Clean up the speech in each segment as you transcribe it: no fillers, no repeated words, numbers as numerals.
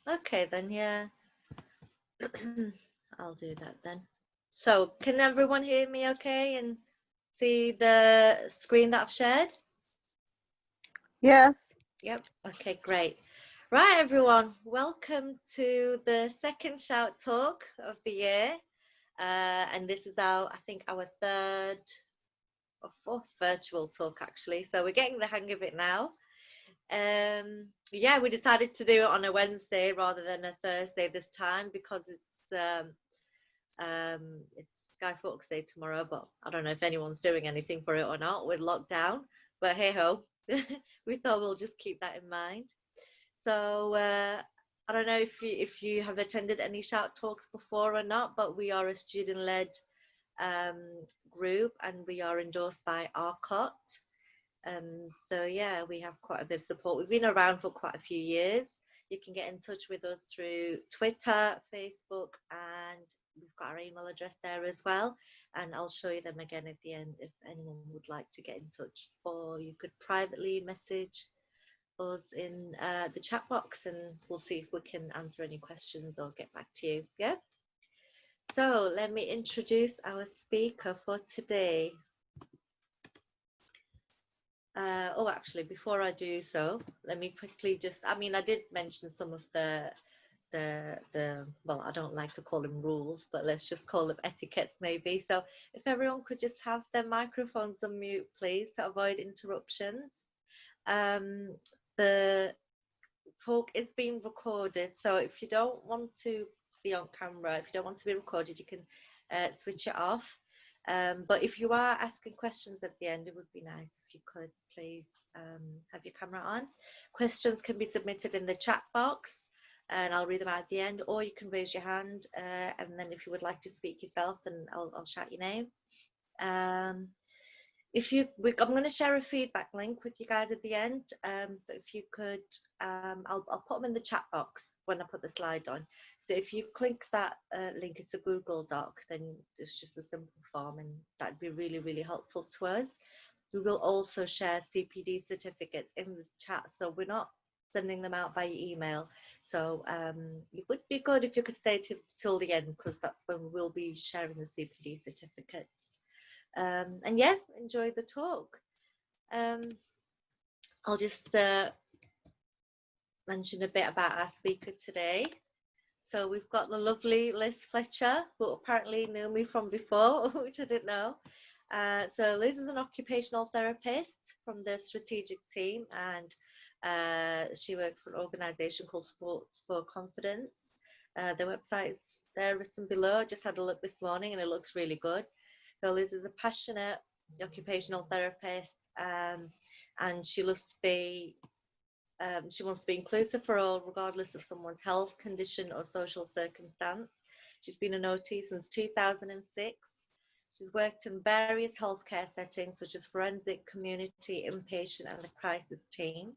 Okay then, yeah. I'll do that then. So, can everyone hear me okay and see the screen that I've shared? Yes. Yep. Okay, great. Right, everyone, welcome to the second Shout Talk of the year. And this is I think our third or fourth virtual talk actually. So we're getting the hang of it now. Yeah, we decided to do it on a Wednesday rather than a Thursday this time because it's Sky Focus Day tomorrow, but I don't know if anyone's doing anything for it or not with lockdown. But hey ho, we thought we'll just keep that in mind. So I don't know if you have attended any Shout Talks before or not, but we are a student-led group and we are endorsed by Arcot. So yeah, we have quite a bit of support. We've been around for quite a few years. You can get in touch with us through Twitter, Facebook, and we've got our email address there as well. And I'll show you them again at the end if anyone would like to get in touch. Or you could privately message us in the chat box and we'll see if we can answer any questions or get back to you. Yeah. So let me introduce our speaker for today. Oh, actually, before I do so, let me quickly I did mention some of the well, I don't like to call them rules, but let's just call them etiquettes maybe. So if everyone could just have their microphones on mute, please, to avoid interruptions. The talk is being recorded, so if you don't want to be on camera, if you don't want to be recorded, you can switch it off. But if you are asking questions at the end, it would be nice if you could please have your camera on. Questions can be submitted in the chat box and I'll read them out at the end, or you can raise your hand and then if you would like to speak yourself, then I'll shout your name. I'm going to share a feedback link with you guys at the end. So if you could, I'll put them in the chat box when I put the slide on. So if you click that link, it's a Google Doc, then it's just a simple form and that'd be really, really helpful to us. We will also share CPD certificates in the chat. So we're not sending them out by email. So it would be good if you could stay till the end because that's when we will be sharing the CPD certificates. And yeah, enjoy the talk. I'll just mention a bit about our speaker today. So we've got the lovely Liz Fletcher, who apparently knew me from before, which I didn't know. So Liz is an occupational therapist from the strategic team, and she works for an organisation called Sports for Confidence. The website is there written below. I just had a look this morning and it looks really good. So Liz is a passionate occupational therapist, and she loves to be she wants to be inclusive for all, regardless of someone's health, condition, or social circumstance. She's been an OT since 2006. She's worked in various healthcare settings, such as forensic, community, inpatient, and the crisis team.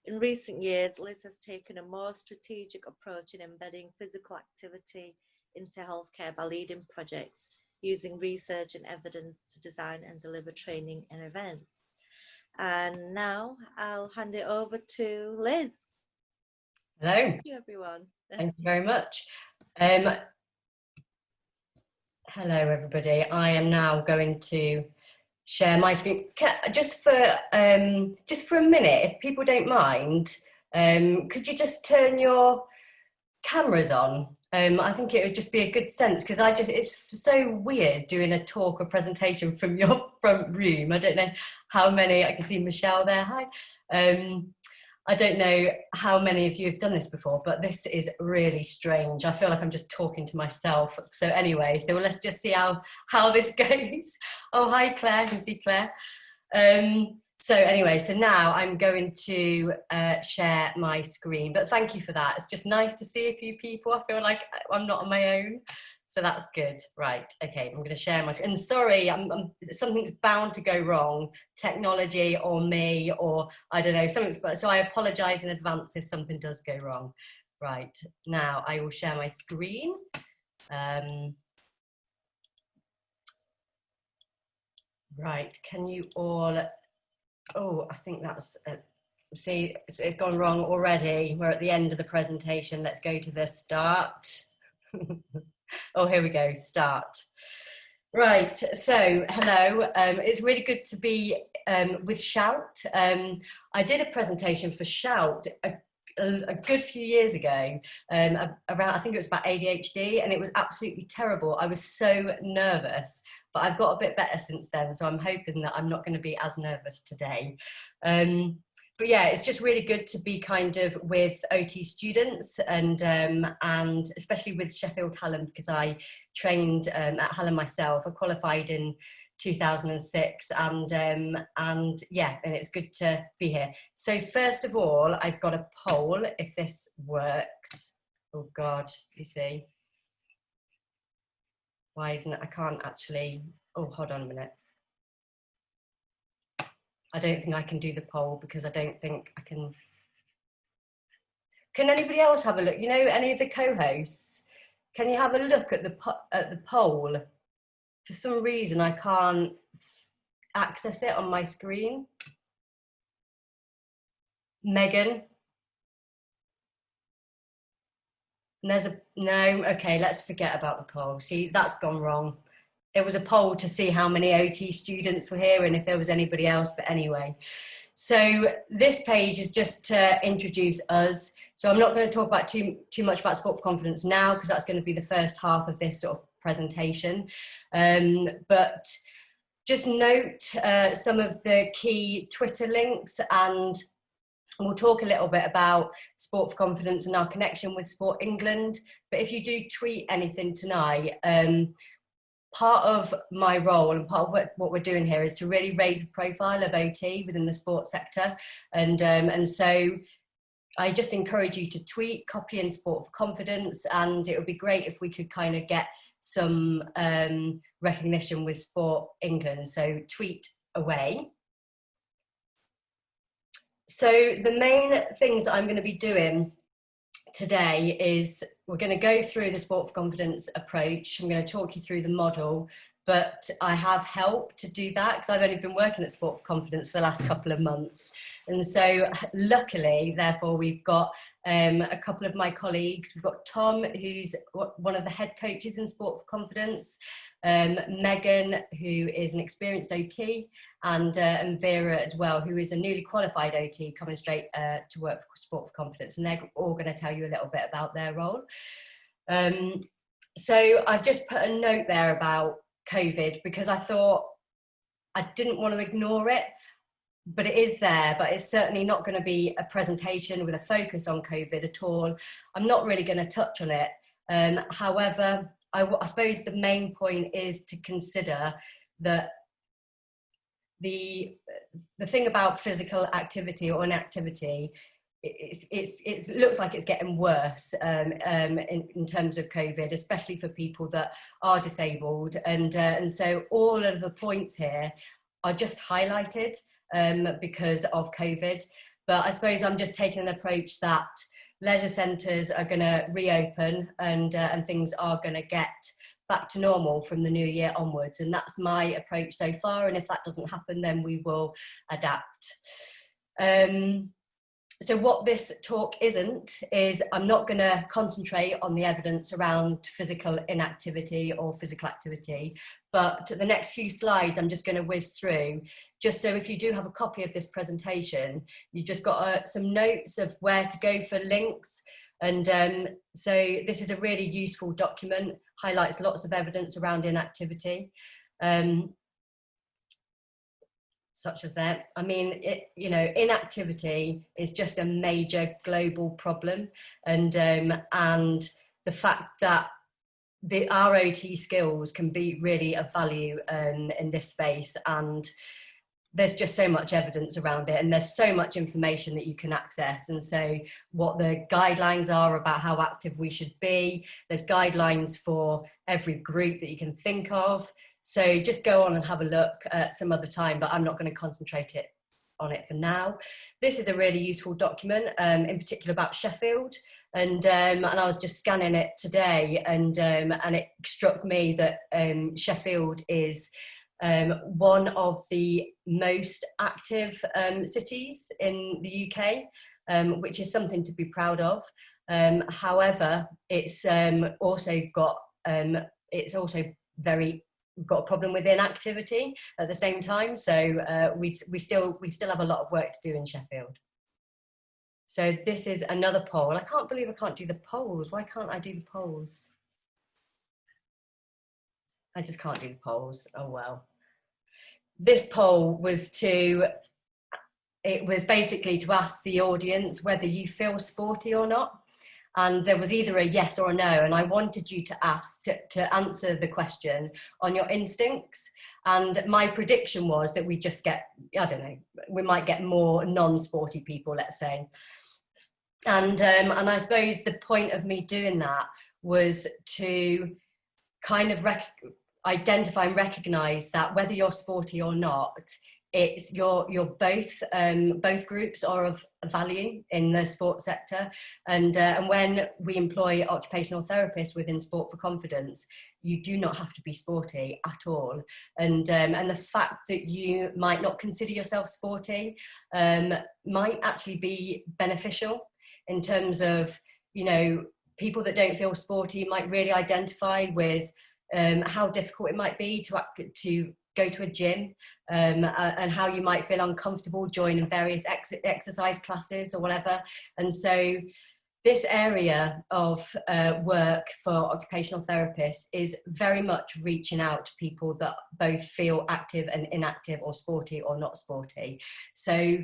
In recent years, Liz has taken a more strategic approach in embedding physical activity into healthcare by leading projects, using research and evidence to design and deliver training and events. And now I'll hand it over to Liz. Hello. Thank you, everyone. Thank you very much. Hello, everybody. I am now going to share my screen just for a minute, if people don't mind. Could you just turn your cameras on? I think it would just be a good sense because it's so weird doing a talk or presentation from your front room. I don't know how many, I can see Michelle there, hi. I don't know how many of you have done this before, but this is really strange. I feel like I'm just talking to myself. So anyway, so let's just see how this goes. Oh, hi Claire, I can see Claire. So anyway, so now I'm going to share my screen, but thank you for that. It's just nice to see a few people. I feel like I'm not on my own, so that's good. Right, okay, I'm going to share my screen. And sorry, something's bound to go wrong, technology or me, or I don't know, so I apologise in advance if something does go wrong. Right, now I will share my screen. Right, can you all... Oh, I think that's See, it's gone wrong already. We're at the end of the presentation. Let's go to the start. Oh, here we go, start. Right, so hello. It's really good to be with Shout. I did a presentation for Shout a good few years ago, around, I think it was about ADHD, and it was absolutely terrible. I was so nervous, but I've got a bit better since then, so I'm hoping that I'm not going to be as nervous today. But yeah, it's just really good to be kind of with OT students, and especially with Sheffield Hallam, because I trained at Hallam myself. I qualified in 2006, and yeah, and it's good to be here. So first of all, I've got a poll, if this works. Oh God, you see. Why isn't it? I can't actually. Oh, hold on a minute. I don't think I can do the poll because I don't think I can. Can anybody else have a look? You know, any of the co-hosts? Can you have a look at the poll? For some reason, I can't access it on my screen. Megan? And there's a, no, okay, let's forget about the poll. See, that's gone wrong. It was a poll to see how many OT students were here and if there was anybody else, but anyway. So this page is just to introduce us. So I'm not going to talk about too much about Sport for Confidence now, because that's going to be the first half of this sort of presentation. But just note some of the key Twitter links, and we'll talk a little bit about Sport for Confidence and our connection with Sport England. But if you do tweet anything tonight, part of my role and part of what we're doing here is to really raise the profile of OT within the sports sector. And so I just encourage you to tweet, copy in Sport for Confidence, and it would be great if we could kind of get some recognition with Sport England. So tweet away. So the main things that I'm going to be doing today is we're going to go through the Sport for Confidence approach. I'm going to talk you through the model, but I have help to do that because I've only been working at Sport for Confidence for the last couple of months. And so luckily, therefore, we've got a couple of my colleagues. We've got Tom, who's one of the head coaches in Sport for Confidence, Megan, who is an experienced OT, and Vera as well, who is a newly qualified OT coming straight to work for Sport for Confidence, and they're all going to tell you a little bit about their role. So I've just put a note there about COVID because I thought I didn't want to ignore it, but it is there, but it's certainly not going to be a presentation with a focus on COVID at all. I'm not really going to touch on it. However, I suppose the main point is to consider that the thing about physical activity or inactivity, it looks like it's getting worse in terms of COVID, especially for people that are disabled. And so all of the points here are just highlighted because of COVID. But I suppose I'm just taking an approach that leisure centres are going to reopen and things are going to get back to normal from the new year onwards, and that's my approach so far, and if that doesn't happen then we will adapt. So what this talk isn't is I'm not going to concentrate on the evidence around physical inactivity or physical activity, but the next few slides I'm just going to whiz through, just so if you do have a copy of this presentation, you've just got some notes of where to go for links. And so this is a really useful document, highlights lots of evidence around inactivity, such as that. I mean, inactivity is just a major global problem, and the fact that the ROT skills can be really of value in this space, and there's just so much evidence around it, and there's so much information that you can access. And so what the guidelines are about how active we should be, there's guidelines for every group that you can think of. So just go on and have a look at some other time, but I'm not going to concentrate on it for now. This is a really useful document, in particular about Sheffield. And I was just scanning it today, and it struck me that Sheffield is one of the most active cities in the UK, which is something to be proud of. However, it's also got got a problem with inactivity at the same time. So we still have a lot of work to do in Sheffield. So this is another poll. I can't believe I can't do the polls. Why can't I do the polls? I just can't do the polls. Oh well. This poll was basically to ask the audience whether you feel sporty or not. And there was either a yes or a no. And I wanted you to answer the question on your instincts. And my prediction was that we just get, I don't know, we might get more non-sporty people, let's say. And I suppose the point of me doing that was to kind of identify and recognize that whether you're sporty or not, it's you're both groups are of value in the sports sector, and when we employ occupational therapists within Sport for Confidence, you do not have to be sporty at all, and the fact that you might not consider yourself sporty might actually be beneficial in terms of, you know, people that don't feel sporty might really identify with how difficult it might be to go to a gym, and how you might feel uncomfortable joining various exercise classes or whatever. And so this area of work for occupational therapists is very much reaching out to people that both feel active and inactive, or sporty or not sporty. So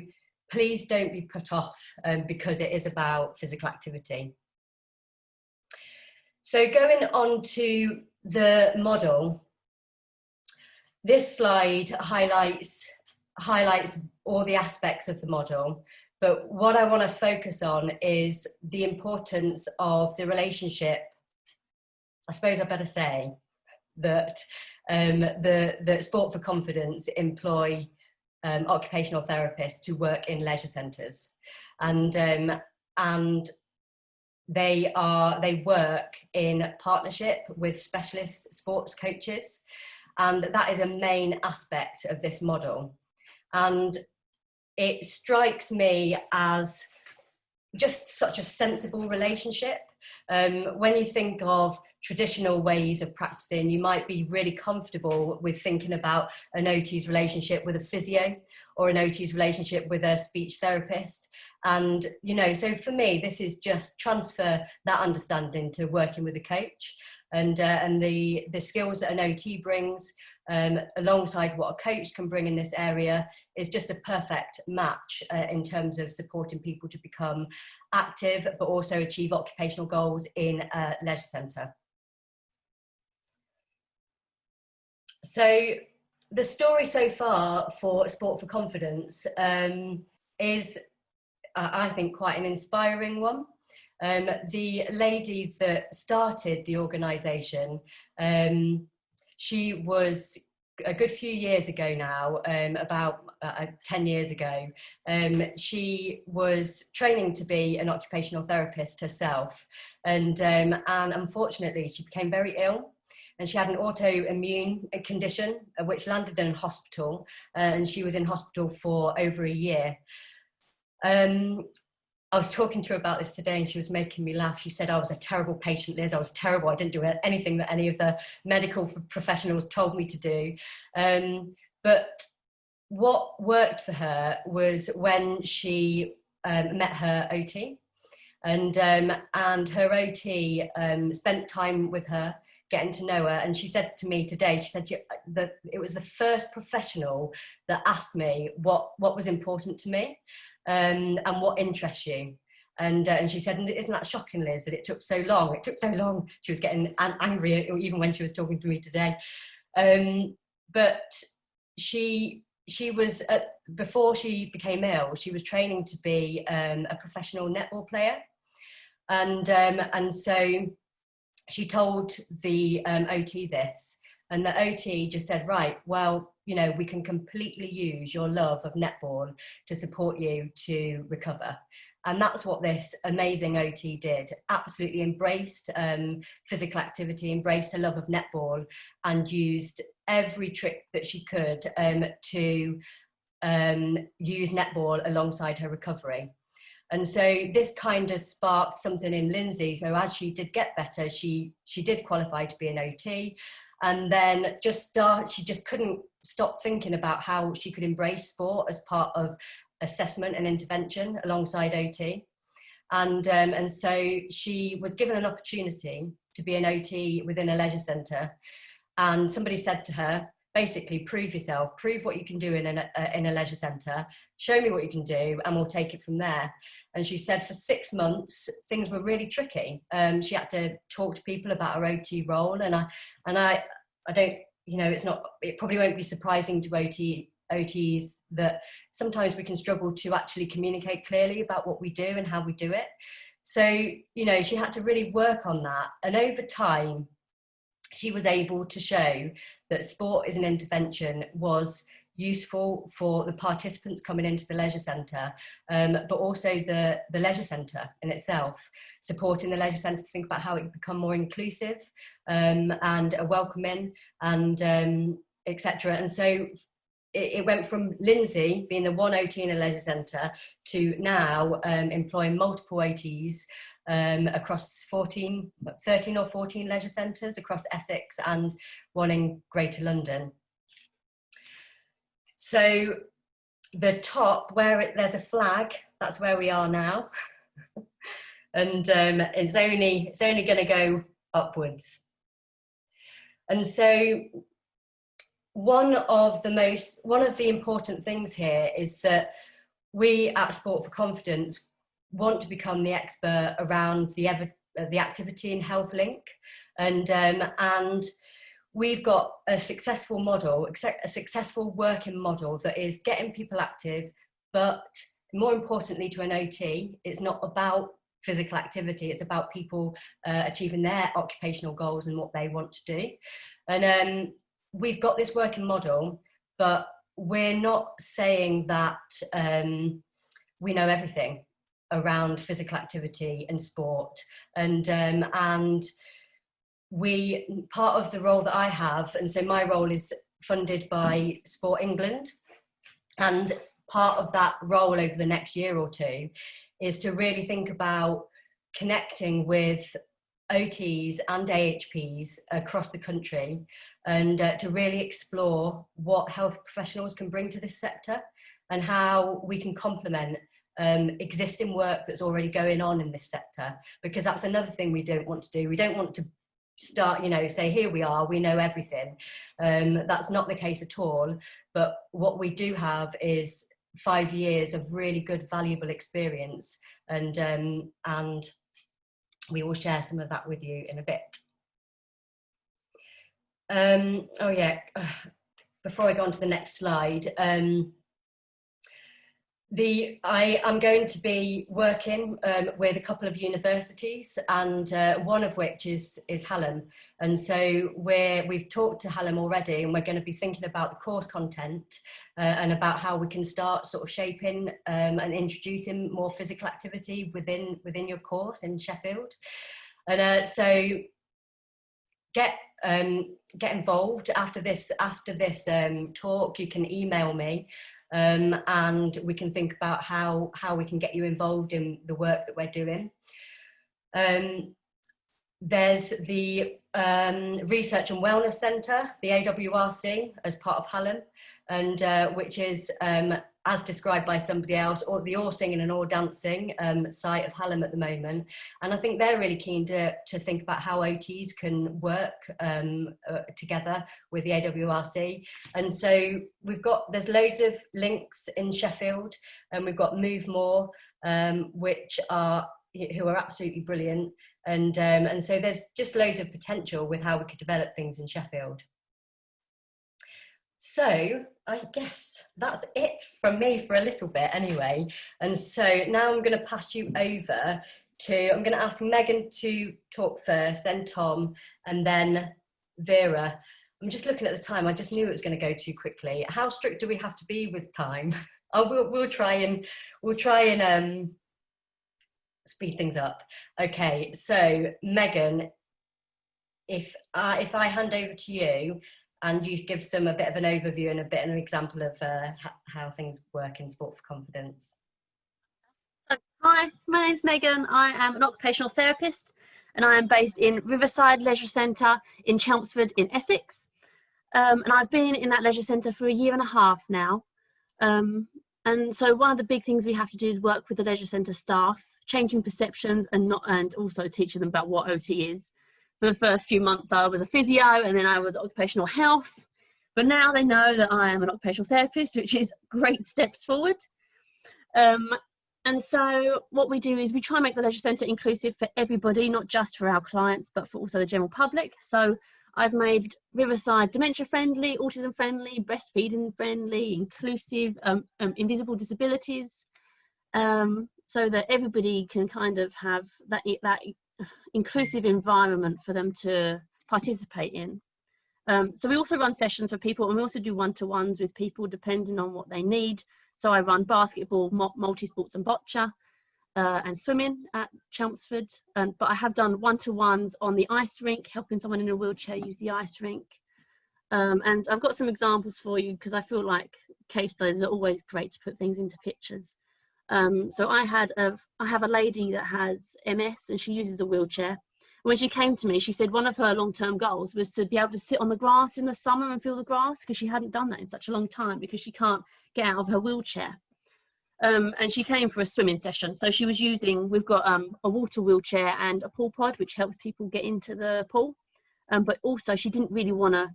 please don't be put off because it is about physical activity. So going on to the model, this slide highlights all the aspects of the model, but what I want to focus on is the importance of the relationship. I suppose I better say that the Sport for Confidence employ occupational therapists to work in leisure centres, and they work in partnership with specialist sports coaches. And that is a main aspect of this model. And it strikes me as just such a sensible relationship. When you think of traditional ways of practicing, you might be really comfortable with thinking about an OT's relationship with a physio, or an OT's relationship with a speech therapist. And, you know, so for me, this is just transfer that understanding to working with a coach. And the skills that an OT brings alongside what a coach can bring in this area is just a perfect match in terms of supporting people to become active, but also achieve occupational goals in a leisure centre. So the story so far for Sport for Confidence is, I think, quite an inspiring one. The lady that started the organisation, she was a good few years ago now, about 10 years ago, she was training to be an occupational therapist herself, and unfortunately she became very ill, and she had an autoimmune condition which landed in hospital, and she was in hospital for over a year. I was talking to her about this today and she was making me laugh. She said, I was a terrible patient, Liz. I was terrible. I didn't do anything that any of the medical professionals told me to do. But what worked for her was when she met her OT, and her OT spent time with her, getting to know her. And she said to me today, she said that it was the first professional that asked me what was important to me. And what interests you, and she said, isn't that shocking, Liz, that it took so long? It took so long. She was getting angry even when she was talking to me today. But she was before she became ill, she was training to be a professional netball player, and so she told the OT this, and the OT just said, right, well, you know, we can completely use your love of netball to support you to recover. And that's what this amazing OT did. Absolutely embraced physical activity, embraced her love of netball, and used every trick that she could to use netball alongside her recovery. And so this kind of sparked something in Lindsay. So as she did get better, she did qualify to be an OT, and then she just couldn't stop thinking about how she could embrace sport as part of assessment and intervention alongside OT. And so she was given an opportunity to be an OT within a leisure centre, and somebody said to her, basically, prove yourself, prove what you can do in a leisure centre, show me what you can do, and we'll take it from there. And she said for 6 months, things were really tricky. She had to talk to people about her OT role, and I don't, you know, it probably won't be surprising to OTs that sometimes we can struggle to actually communicate clearly about what we do and how we do it. So, you know, she had to really work on that, and over time, she was able to show that sport as an intervention was useful for the participants coming into the leisure centre, but also the leisure centre in itself, supporting the leisure centre to think about how it could become more inclusive and welcoming, and etc. And so it went from Lindsay being the one OT in a leisure centre to now employing multiple OTs across 13 or 14 leisure centres across Essex and one in Greater London. So the top, where there's a flag, that's where we are now. And it's only going to go upwards. And so one of the important things here is that we at Sport for Confidence want to become the expert around the activity and health link, and we've got a successful model, a successful working model that is getting people active, but more importantly to an OT, it's not about physical activity, it's about people achieving their occupational goals and what they want to do. And we've got this working model, but we're not saying that we know everything around physical activity and sport. And part of the role that I have, and so my role is funded by Sport England, and part of that role over the next year or two is to really think about connecting with OTs and AHPs across the country, and to really explore what health professionals can bring to this sector and how we can complement existing work that's already going on in this sector, because that's another thing we don't want to do. We don't want to start, say, here we are, we know everything. That's not the case at all. But what we do have is 5 years of really good, valuable experience, and we will share some of that with you in a bit. Before I go on to the next slide, I am going to be working with a couple of universities, and one of which is Hallam. And so we've talked to Hallam already, and we're going to be thinking about the course content and about how we can start sort of shaping and introducing more physical activity within your course in Sheffield. And so get involved after this talk. You can email me. And we can think about how we can get you involved in the work that we're doing. There's the Research and Wellness Centre, the AWRC, as part of Hallam, and which is, as described by somebody else, or the All Singing and All Dancing site of Hallam at the moment. And I think they're really keen to think about how OTs can work together with the AWRC. And so there's loads of links in Sheffield, and we've got Move More, who are absolutely brilliant. And so there's just loads of potential with how we could develop things in Sheffield. So I guess that's it from me for a little bit anyway. And so now I'm going to pass you over I'm going to ask Megan to talk first, then Tom, and then Vera. I'm just looking at the time. I just knew it was going to go too quickly. How strict do we have to be with time? We'll try and speed things up. Okay, so Megan, if I hand over to you and you give some a bit of an overview and a bit of an example of how things work in Sport for Confidence. Hi, my name's Megan. I am an occupational therapist and I am based in Riverside Leisure Centre in Chelmsford in Essex. And I've been in that leisure centre for 1.5 years now. And so one of the big things we have to do is work with the leisure centre staff, changing perceptions and also teaching them about what OT is. For the first few months I was a physio and then I was occupational health. But now they know that I am an occupational therapist, which is great steps forward. And so what we do is we try and make the leisure centre inclusive for everybody, not just for our clients, but for also the general public. So I've made Riverside dementia friendly, autism friendly, breastfeeding friendly, inclusive, invisible disabilities, so that everybody can kind of have that inclusive environment for them to participate in. So we also run sessions for people, and we also do one-to-ones with people depending on what they need. So I run basketball, multi-sports and boccia, and swimming at Chelmsford. But I have done one-to-ones on the ice rink, helping someone in a wheelchair use the ice rink. And I've got some examples for you because I feel like case studies are always great to put things into pictures. So I have a lady that has MS and she uses a wheelchair. When she came to me, she said one of her long-term goals was to be able to sit on the grass in the summer and feel the grass, because she hadn't done that in such a long time because she can't get out of her wheelchair. And she came for a swimming session. So she was using, we've got a water wheelchair and a pool pod, which helps people get into the pool. But also she didn't really want to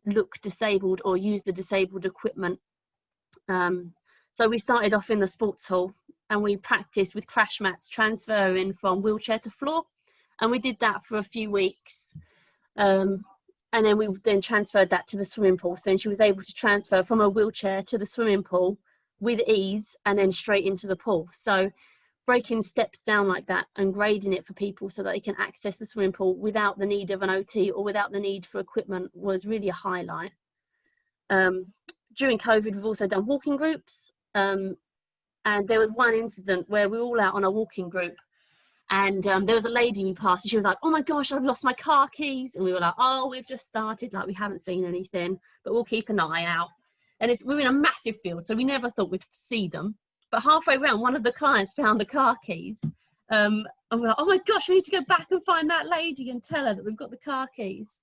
look disabled or use the disabled equipment. So we started off in the sports hall and we practiced with crash mats transferring from wheelchair to floor. And we did that for a few weeks. And then we then transferred that to the swimming pool. So then she was able to transfer from a wheelchair to the swimming pool with ease and then straight into the pool. So breaking steps down like that and grading it for people so that they can access the swimming pool without the need of an OT or without the need for equipment was really a highlight. During COVID, we've also done walking groups. And there was one incident where we were all out on a walking group. And there was a lady we passed and she was like, oh my gosh, I've lost my car keys. And we were like, oh, we've just started, like we haven't seen anything, but we'll keep an eye out. And we're in a massive field, so we never thought we'd see them. But halfway around, one of the clients found the car keys. And we're like, oh my gosh, we need to go back and find that lady and tell her that we've got the car keys.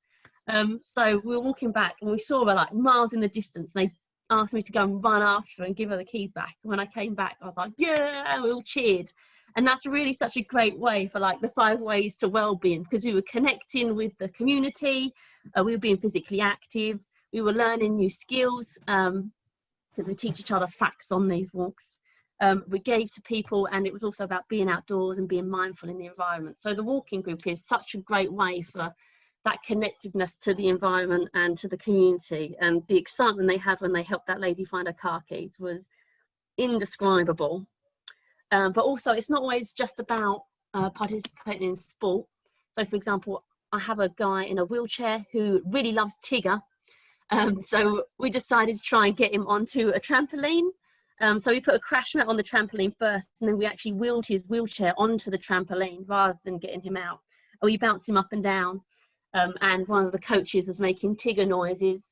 So we were walking back and we saw her like miles in the distance. And they asked me to go and run after her and give her the keys back. And when I came back, I was like, yeah, we all cheered. And that's really such a great way for like the 5 ways to well-being, because we were connecting with the community, we were being physically active, we were learning new skills, because we teach each other facts on these walks. We gave to people, and it was also about being outdoors and being mindful in the environment. So the walking group is such a great way for that connectedness to the environment and to the community. And the excitement they had when they helped that lady find her car keys was indescribable. But also it's not always just about participating in sport. So for example, I have a guy in a wheelchair who really loves Tigger. So we decided to try and get him onto a trampoline. So we put a crash mat on the trampoline first, and then we actually wheeled his wheelchair onto the trampoline rather than getting him out. And we bounced him up and down. And one of the coaches was making Tigger noises.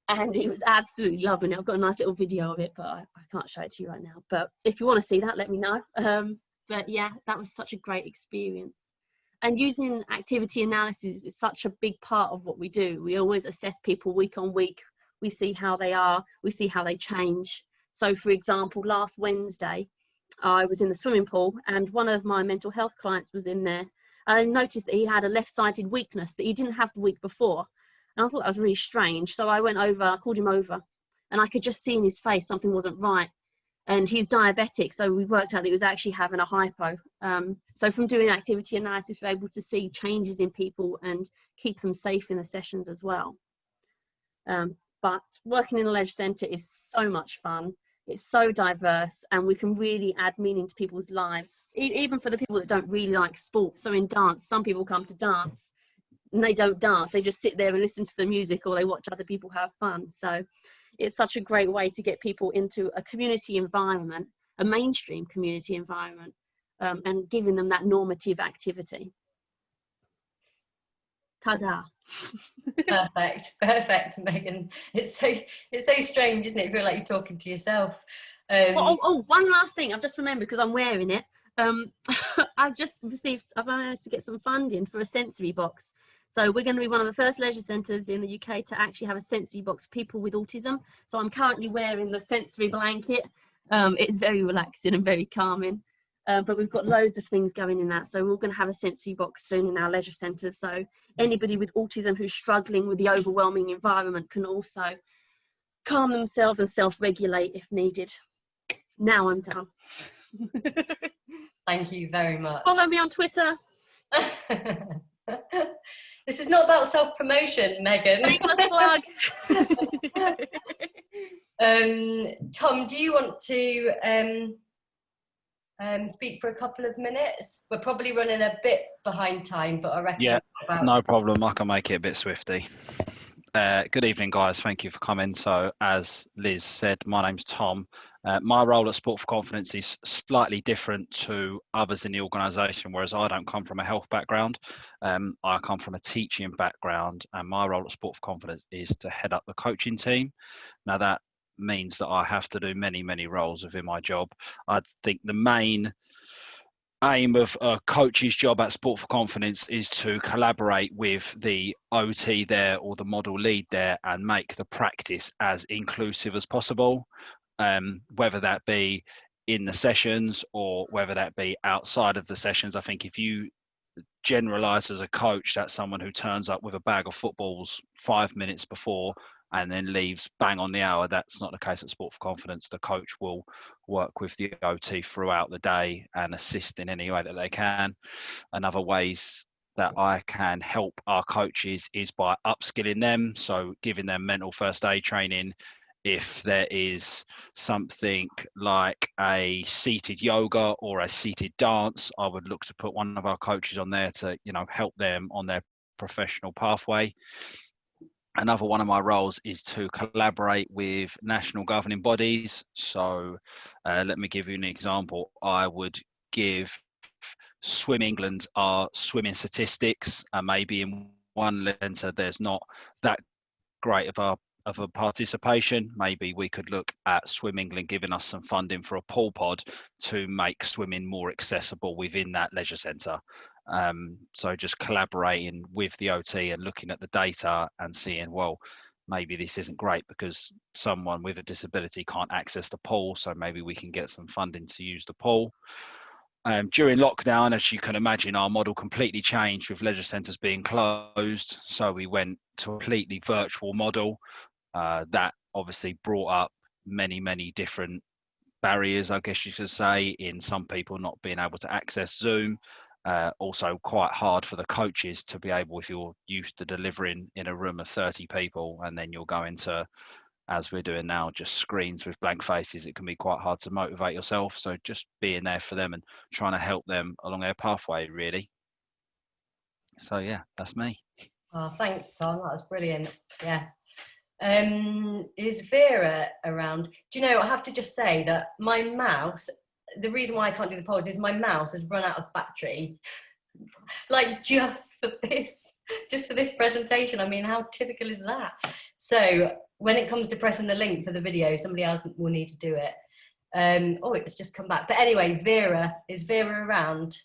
And he was absolutely loving it. I've got a nice little video of it, but I can't show it to you right now. But if you want to see that, let me know. But yeah, that was such a great experience. And using activity analysis is such a big part of what we do. We always assess people week on week. We see how they are. We see how they change. So for example, last Wednesday, I was in the swimming pool and one of my mental health clients was in there. I noticed that he had a left-sided weakness that he didn't have the week before. And I thought that was really strange. So I went over, I called him over, and I could just see in his face something wasn't right. And he's diabetic, so we worked out that he was actually having a hypo. So from doing activity analysis, we're able to see changes in people and keep them safe in the sessions as well. But working in a leisure centre is so much fun. It's so diverse, and we can really add meaning to people's lives, even for the people that don't really like sport. So in dance, some people come to dance and they don't dance, they just sit there and listen to the music, or they watch other people have fun. So it's such a great way to get people into a community environment, a mainstream community environment, and giving them that normative activity. Ta-da. Perfect, Megan. It's so strange, isn't it? You feel like you're talking to yourself. One last thing I've just remembered, because I'm wearing it. I've managed to get some funding for a sensory box. So we're going to be one of the first leisure centres in the UK to actually have a sensory box for people with autism. So I'm currently wearing the sensory blanket. It's very relaxing and very calming. But we've got loads of things going in that. So we're going to have a sensory box soon in our leisure centres. So anybody with autism who's struggling with the overwhelming environment can also calm themselves and self-regulate if needed. Now I'm done. Thank you very much. Follow me on Twitter. This is not about self-promotion, Megan. Shameless plug. Tom, do you want to speak for a couple of minutes? We're probably running a bit behind time, but I reckon... Yeah, no problem. I can make it a bit swifty. Good evening, guys. Thank you for coming. So, as Liz said, my name's Tom. My role at Sport for Confidence is slightly different to others in the organisation, whereas I don't come from a health background. I come from a teaching background, and my role at Sport for Confidence is to head up the coaching team. Now, that means that I have to do many, many roles within my job. I think the main aim of a coach's job at Sport for Confidence is to collaborate with the OT there or the model lead there and make the practice as inclusive as possible, whether that be in the sessions or whether that be outside of the sessions. I think if you generalize as a coach that someone who turns up with a bag of footballs 5 minutes before and then leaves bang on the hour, that's not the case at Sport for Confidence. The coach will work with the OT throughout the day and assist in any way that they can. And other ways that I can help our coaches is by upskilling them, so giving them mental first aid training. If there is something like a seated yoga or a seated dance, I would look to put one of our coaches on there to, help them on their professional pathway. Another one of my roles is to collaborate with national governing bodies. So let me give you an example. I would give Swim England our swimming statistics, and maybe in one centre there's not that great of a participation. Maybe we could look at Swim England giving us some funding for a pool pod to make swimming more accessible within that leisure centre. So just collaborating with the OT and looking at the data and seeing, well, maybe this isn't great because someone with a disability can't access the pool, so maybe we can get some funding to use the pool. During lockdown, as you can imagine, our model completely changed with leisure centres being closed, so we went to a completely virtual model. That obviously brought up many different barriers, I guess you should say, in some people not being able to access Zoom. Also quite hard for the coaches to be able, if you're used to delivering in a room of 30 people and then you're going to, as we're doing now, just screens with blank faces, it can be quite hard to motivate yourself. So just being there for them and trying to help them along their pathway, really. So yeah, that's me. Oh, thanks, Tom. That was brilliant. Yeah. Is Vera around? Do you know, I have to just say that my mouse, the reason why I can't do the polls is my mouse has run out of battery. Like just for this presentation. I mean, how typical is that? So when it comes to pressing the link for the video, somebody else will need to do it. It's just come back. But anyway, Vera, is Vera around?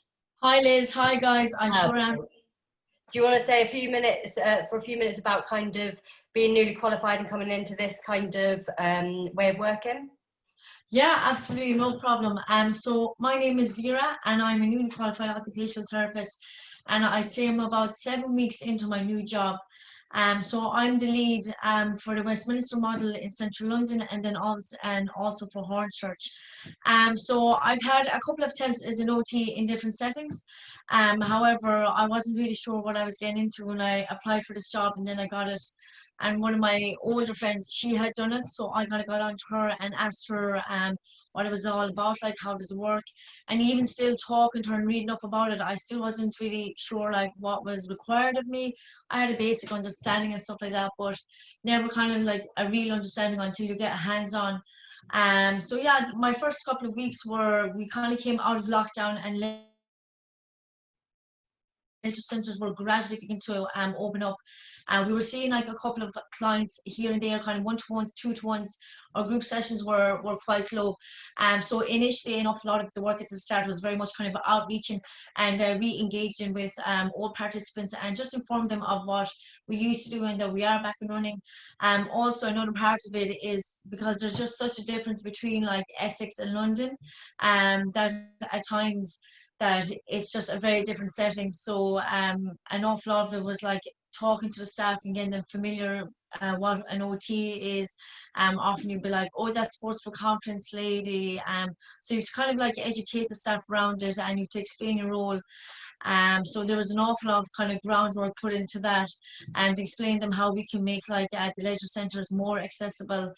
Hi Liz, hi guys, I sure am. Do you want to say a few minutes about kind of being newly qualified and coming into this kind of way of working? Yeah, absolutely, no problem. So my name is Vera and I'm a newly qualified occupational therapist, and I'd say I'm about 7 weeks into my new job. So I'm the lead for the Westminster model in central London, and then also for Hornchurch. So I've had a couple of temps as an OT in different settings. However, I wasn't really sure what I was getting into when I applied for this job, and then I got it. And one of my older friends, she had done it, so I kind of got on to her and asked her what it was all about, like how does it work. And even still talking to her and reading up about it, I still wasn't really sure like what was required of me. I had a basic understanding and stuff like that, but never kind of like a real understanding until you get hands-on. So yeah, my first couple of weeks we kind of came out of lockdown, and leisure centres were gradually beginning to open up. And we were seeing like a couple of clients here and there, kind of one-to-ones, two-to-ones. Our group sessions were quite low. So initially, an awful lot of the work at the start was very much kind of outreaching and re-engaging with all participants, and just inform them of what we used to do and that we are back and running. Also, another part of it is because there's just such a difference between like Essex and London, that at times that it's just a very different setting. So an awful lot of it was like talking to the staff and getting them familiar what an OT is. Often you'd be like, oh, that's sports for confidence lady. So you have to kind of like educate the staff around it, and you have to explain your role. So there was an awful lot of kind of groundwork put into that, and explain them how we can make like the leisure centres more accessible.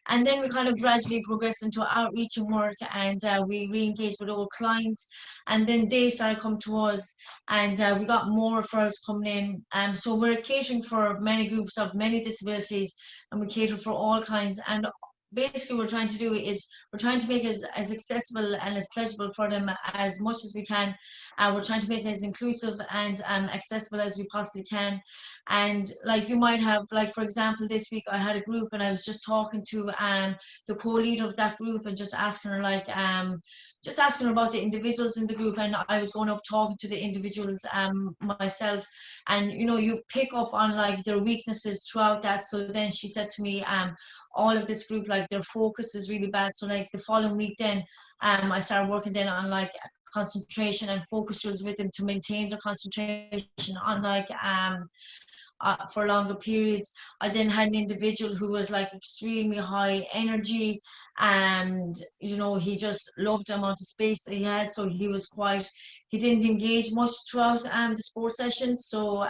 And then we kind of gradually progressed into outreach and work, and we re-engaged with old clients, and then they started coming to us, and we got more referrals coming in. So we're catering for many groups of many disabilities, and we cater for all kinds. And basically we're trying to do is we're trying to make it as accessible and as pleasurable for them as much as we can. We're trying to make it as inclusive and accessible as we possibly can. And like you might have, like for example, this week I had a group, and I was just talking to the co-leader of that group, and just asking her like just asking her about the individuals in the group, and I was going up talking to the individuals myself, and you know, you pick up on like their weaknesses throughout that. So then she said to me, all of this group, like their focus is really bad. So like the following week then I started working then on like concentration and focus drills with them to maintain their concentration on like for longer periods. I then had an individual who was like extremely high energy, and you know, he just loved the amount of space that he had, so he didn't engage much throughout the sports session. So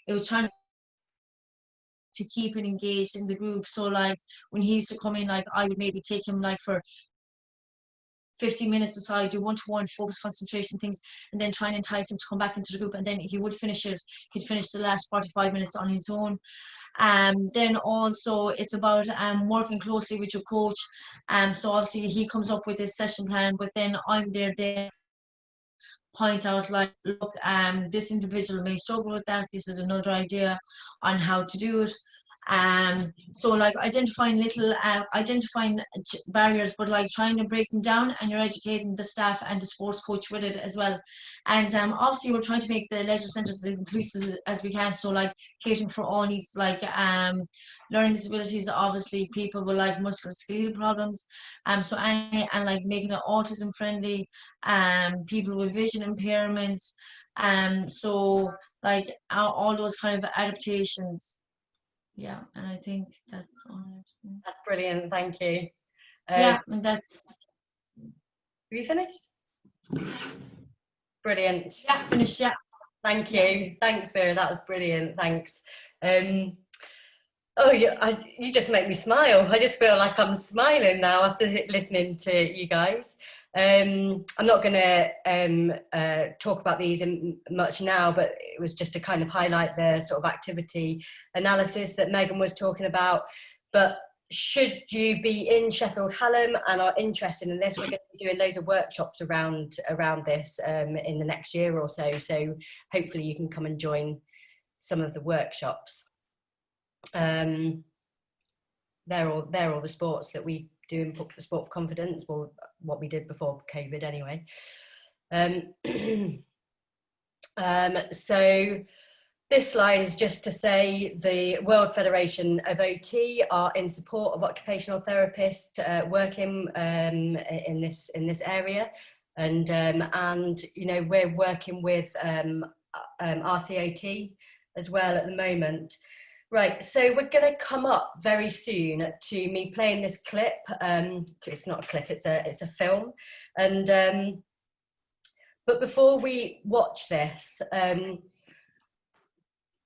it was trying to keep it engaged in the group. So like when he used to come in, like I would maybe take him like for 50 minutes aside, do one-to-one focus concentration things, and then try and entice him to come back into the group, and then he would finish it. He'd finish the last 45 minutes on his own. Then also it's about working closely with your coach. So obviously he comes up with his session plan, but then I'm there then point out like, look, this individual may struggle with that, this is another idea on how to do it. So like identifying barriers, but like trying to break them down, and you're educating the staff and the sports coach with it as well. And obviously we're trying to make the leisure centres as inclusive as we can, so like catering for all needs, like learning disabilities, obviously people with like musculoskeletal problems, so and like making it autism friendly, people with vision impairments, so like all those kind of adaptations. Yeah, and I think that's all. That's brilliant, thank you. Yeah, and that's. Have you finished? Brilliant. Yeah, finished, yeah. Thank you. Thanks, Vera, that was brilliant, thanks. Oh, you just make me smile. I just feel like I'm smiling now after listening to you guys. I'm not going to talk about these much now, but it was just to kind of highlight the sort of activity analysis that Megan was talking about. But should you be in Sheffield Hallam and are interested in this, we're going to be doing loads of workshops around this in the next year or so. So hopefully you can come and join some of the workshops. They're all the sports that we do in Sport for Confidence, or what we did before COVID anyway. So this slide is just to say the World Federation of OT are in support of occupational therapists working in this area, and you know, we're working with RCOT as well at the moment. Right, so we're going to come up very soon to me playing this clip. It's not a clip, it's a film. And but before we watch this,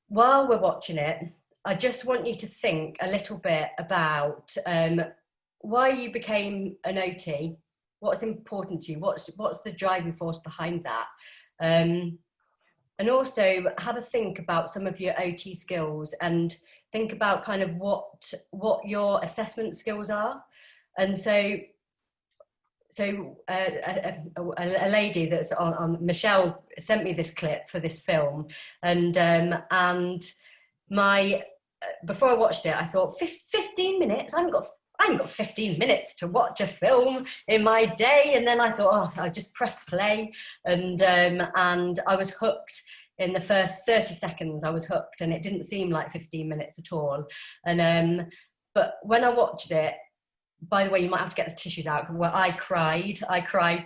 while we're watching it, I just want you to think a little bit about why you became an OT, what's important to you, what's the driving force behind that. And also have a think about some of your OT skills, and think about kind of what your assessment skills are. And so a lady that's on Michelle sent me this clip for this film, and my before I watched it, I thought 15 minutes. I haven't got 15 minutes to watch a film in my day. And then I thought, oh, I just pressed play, and I was hooked. In the first 30 seconds, I was hooked, and it didn't seem like 15 minutes at all. And but when I watched it, by the way, you might have to get the tissues out. Well, I cried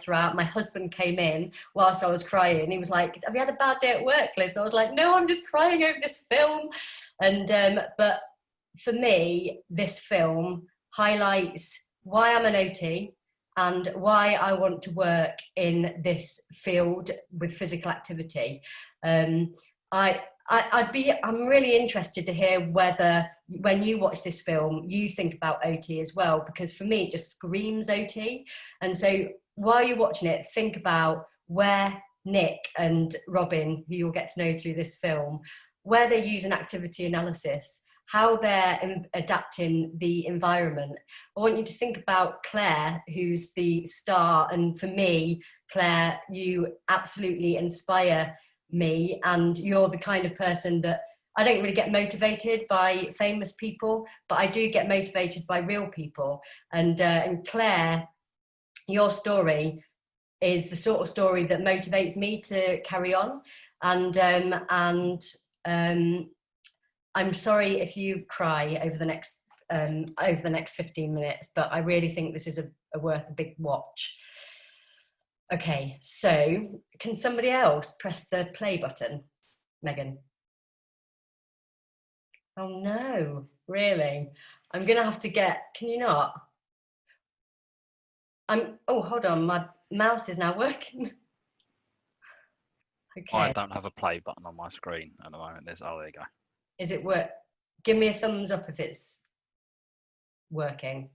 throughout. My husband came in whilst I was crying. He was like, have you had a bad day at work, Liz? And I was like, no, I'm just crying over this film. And but for me, this film highlights why I'm an OT and why I want to work in this field with physical activity. I'm really interested to hear whether, when you watch this film, you think about OT as well, because for me, it just screams OT. And so while you're watching it, think about where Nick and Robin, who you'll get to know through this film, where they use an activity analysis, how they're adapting the environment. I want you to think about Claire, who's the star. And for me, Claire, you absolutely inspire me, and you're the kind of person that I don't really get motivated by famous people, but I do get motivated by real people. And Claire, your story is the sort of story that motivates me to carry on. And I'm sorry if you cry over the next 15 minutes, but I really think this is a worth a big watch. Okay, so can somebody else press the play button? Megan? Oh no, really? I'm gonna have to can you not? Oh, hold on, my mouse is now working. Okay. I don't have a play button on my screen at the moment. Oh, there you go. Is it work? Give me a thumbs up if it's working.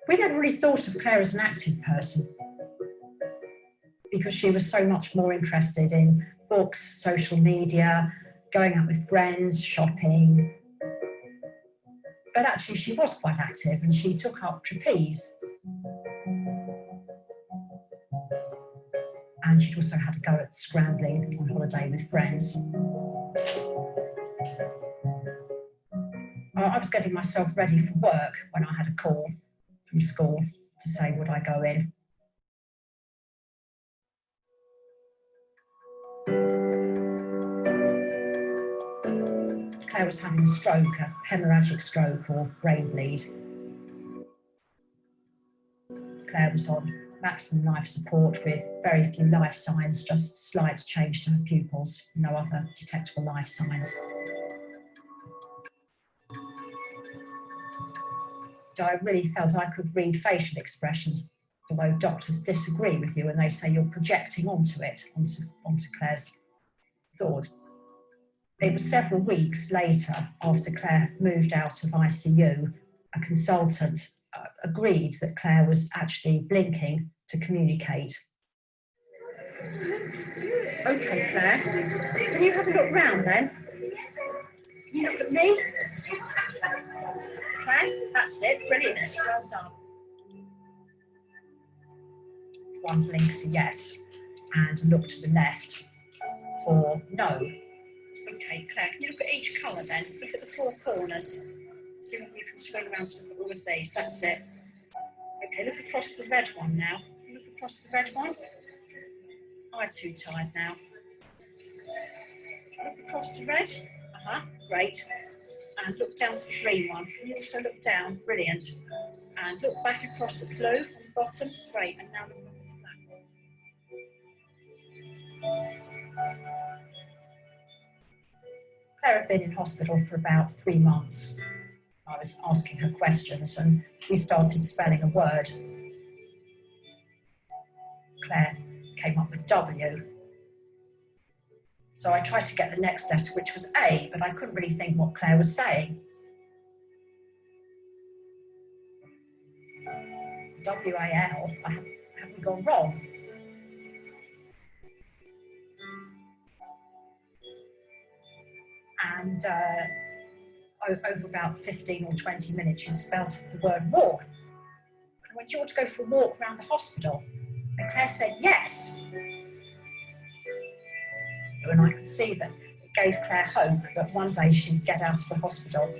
We never really thought of Claire as an active person because she was so much more interested in books, social media, going out with friends, shopping. But actually she was quite active, and she took up trapeze. And she'd also had a go at scrambling on holiday with friends. I was getting myself ready for work when I had a call from school to say, would I go in? Claire was having a stroke, a hemorrhagic stroke or brain bleed. Claire was on maximum life support with very few life signs, just slight change to her pupils, no other detectable life signs. I really felt I could read facial expressions, although doctors disagree with you and they say you're projecting onto Claire's thoughts. It was several weeks later, after Claire moved out of ICU, a consultant agreed that Claire was actually blinking to communicate. Okay, Claire, can you have a look round then? you look at me? Claire, that's it, brilliant, well done. One blink for yes, and look to the left for no. Okay, Claire, can you look at each colour then? Look at the four corners. See if you can swing around to look at all of these, that's it. Okay, look across the red one now. Look across the red one. Eye too tired now. Look across the red. Great. And look down to the green one. Can you also look down? Brilliant. And look back across the blue on the bottom. Great. And now look at the black one. Claire had been in hospital for about 3 months. I was asking her questions and we started spelling a word. Claire came up with W. So I tried to get the next letter, which was A, but I couldn't really think what Claire was saying. W-A-L, I haven't gone wrong. And over about 15 or 20 minutes, she spelled the word walk. I went, do you want to go for a walk around the hospital? And Claire said, yes. And I could see that it gave Claire hope that one day she'd get out of the hospital.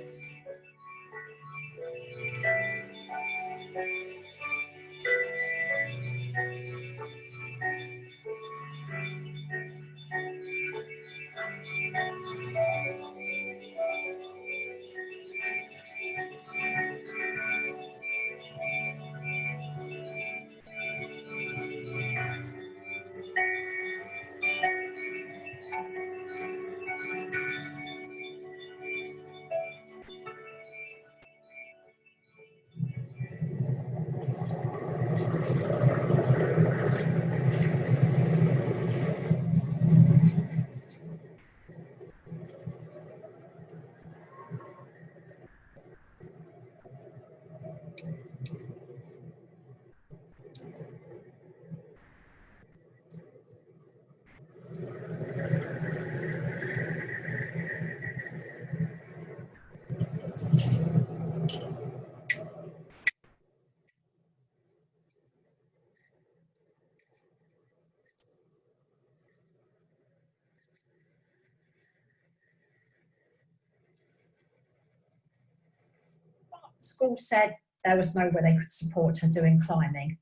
The school said there was no way they could support her doing climbing,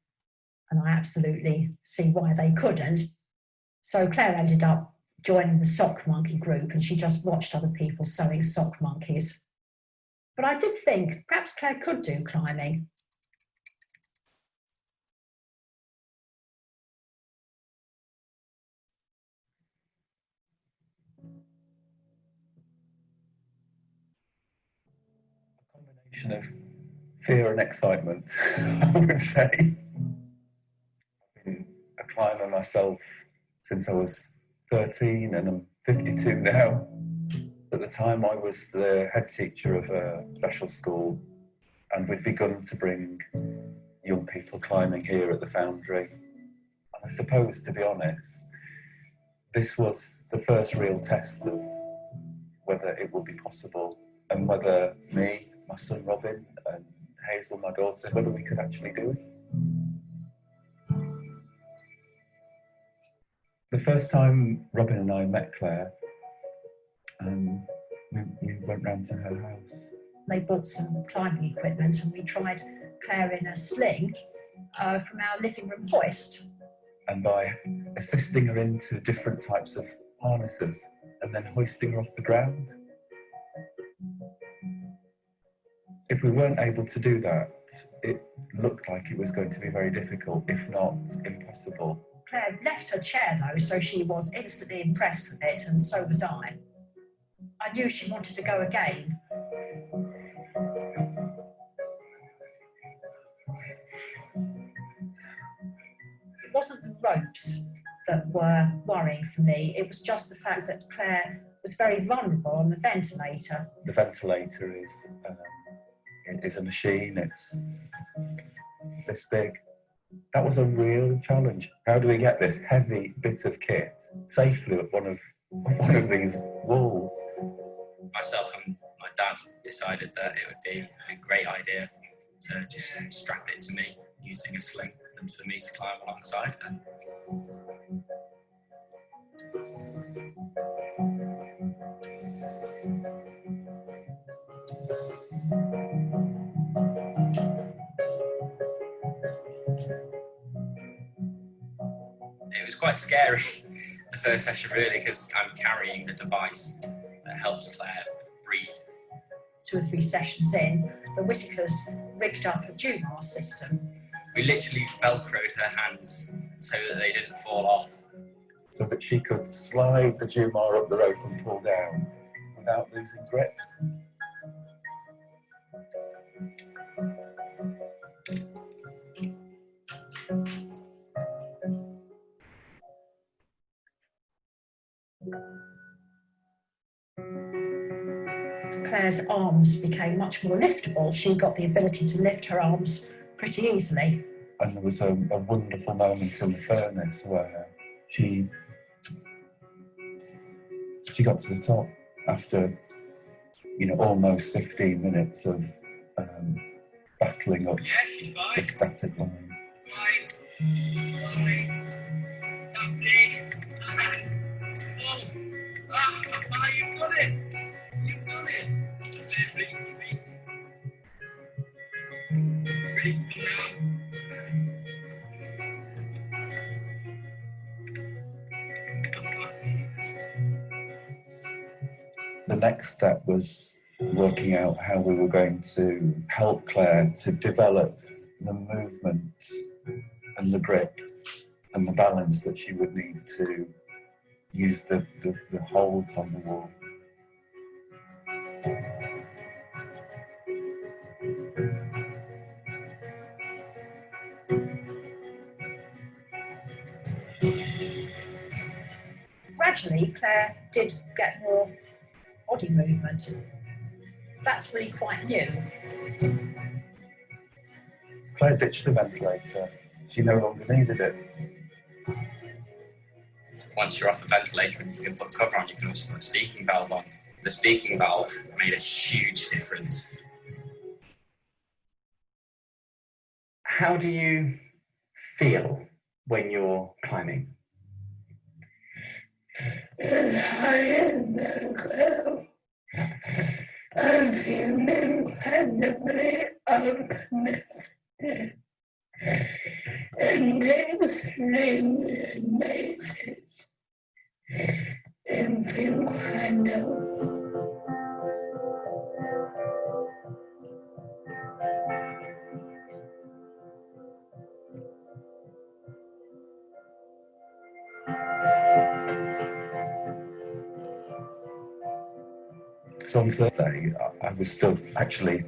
and I absolutely see why they couldn't. So Claire ended up joining the sock monkey group, and she just watched other people sewing sock monkeys. But I did think perhaps Claire could do climbing. Combination of fear and excitement, I would say. I've been a climber myself since I was 13 and I'm 52 now. At the time I was the head teacher of a special school and we'd begun to bring young people climbing here at the Foundry. And I suppose, to be honest, this was the first real test of whether it would be possible and whether me, my son Robin, and Hazel, my daughter, whether we could actually do it. The first time Robin and I met Claire, we went round to her house. They bought some climbing equipment and we tried Claire in a sling from our living room hoist. And by assisting her into different types of harnesses and then hoisting her off the ground. If we weren't able to do that, it looked like it was going to be very difficult, if not impossible. Claire left her chair though, so she was instantly impressed with it, and so was I. I knew she wanted to go again. It wasn't the ropes that were worrying for me, it was just the fact that Claire was very vulnerable on the ventilator. The ventilator is a machine, it's this big. That was a real challenge. How do we get this heavy bit of kit safely up one of these walls? myself and my dad decided that it would be a great idea to just strap it to me using a sling and for me to climb alongside. And it was quite scary, the first session really, because I'm carrying the device that helps Claire breathe. 2 or 3 sessions in, the Whitakers rigged up a Jumar system. We literally velcroed her hands so that they didn't fall off. So that she could slide the Jumar up the rope and pull down without losing grip. Claire's arms became much more liftable. She got the ability to lift her arms pretty easily. And there was a wonderful moment in the furnace where she got to the top after, you know, almost 15 minutes of battling up the static line. You've done it! You've done it! The next step was working out how we were going to help Claire to develop the movement and the grip and the balance that she would need to use the holds on the wall. Gradually, Claire did get more body movement. That's really quite new. Claire ditched the ventilator. She no longer needed it. Once you're off the ventilator and you can put a cover on, you can also put a speaking valve on. The speaking valve made a huge difference. How do you feel when you're climbing? I'm feeling incredibly uplifted and extremely amazing and feel kind of So on Thursday, I was still actually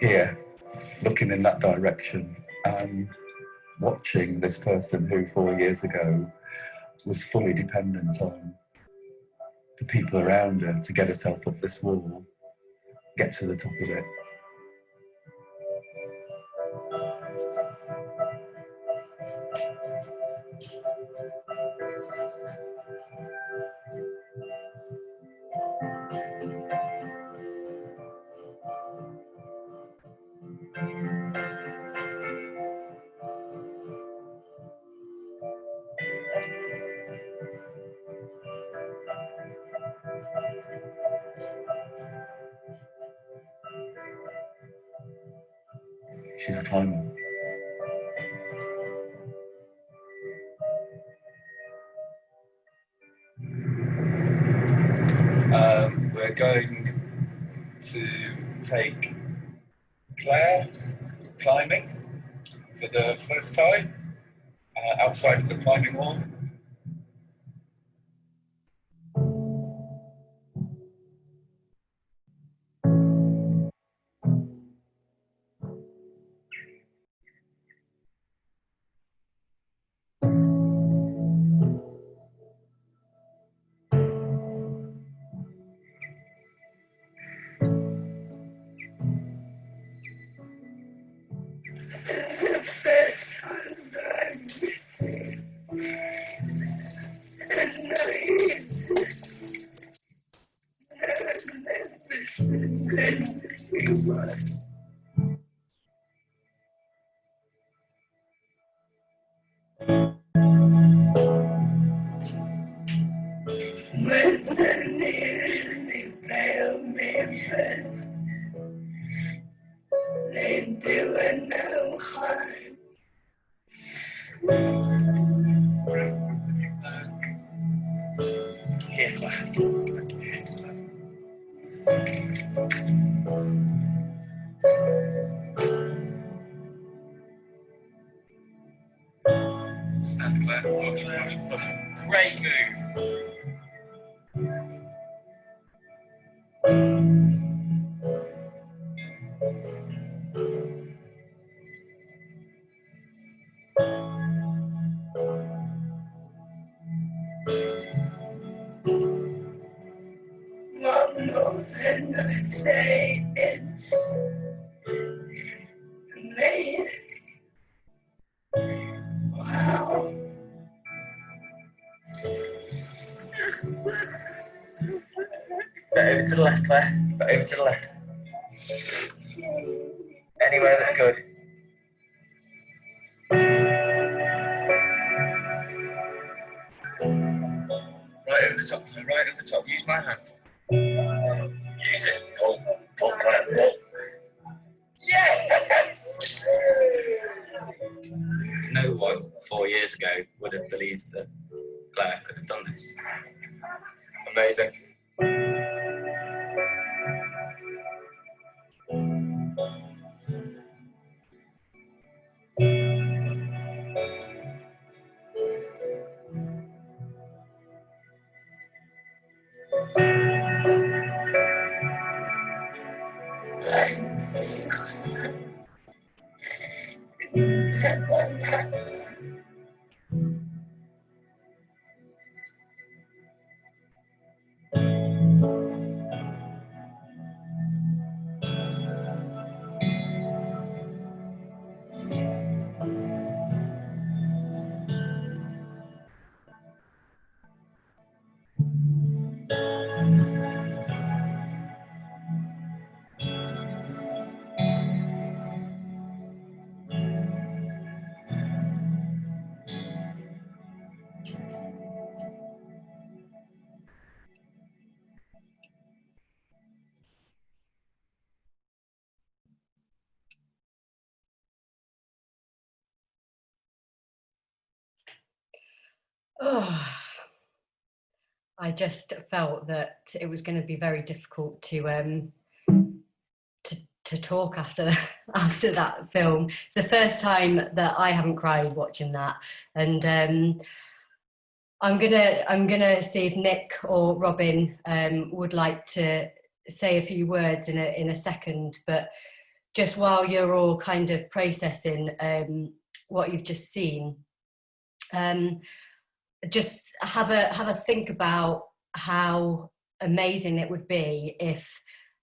here, looking in that direction and watching this person who 4 years ago was fully dependent on the people around her to get herself up this wall, get to the top of it. She's a climber. We're going to take Claire climbing for the first time outside of the climbing wall. the first time that I'm missing. And Stand, Claire. Push, push, push. Great move. Not more than I say, it's amazing. Wow. Over to the left, Claire. Over to the left. Anywhere that's good. Right over the top, Claire. Right over the top. Use my hand. Use it. Pull, pull, Claire. Pull. Yes! No one 4 years ago would have believed that Claire could have done this. Amazing. Oh, I just felt that it was going to be very difficult to talk after after that film. It's the first time that I haven't cried watching that, and I'm gonna see if Nick or Robin would like to say a few words in a second. But just while you're all kind of processing what you've just seen, just have a think about how amazing it would be if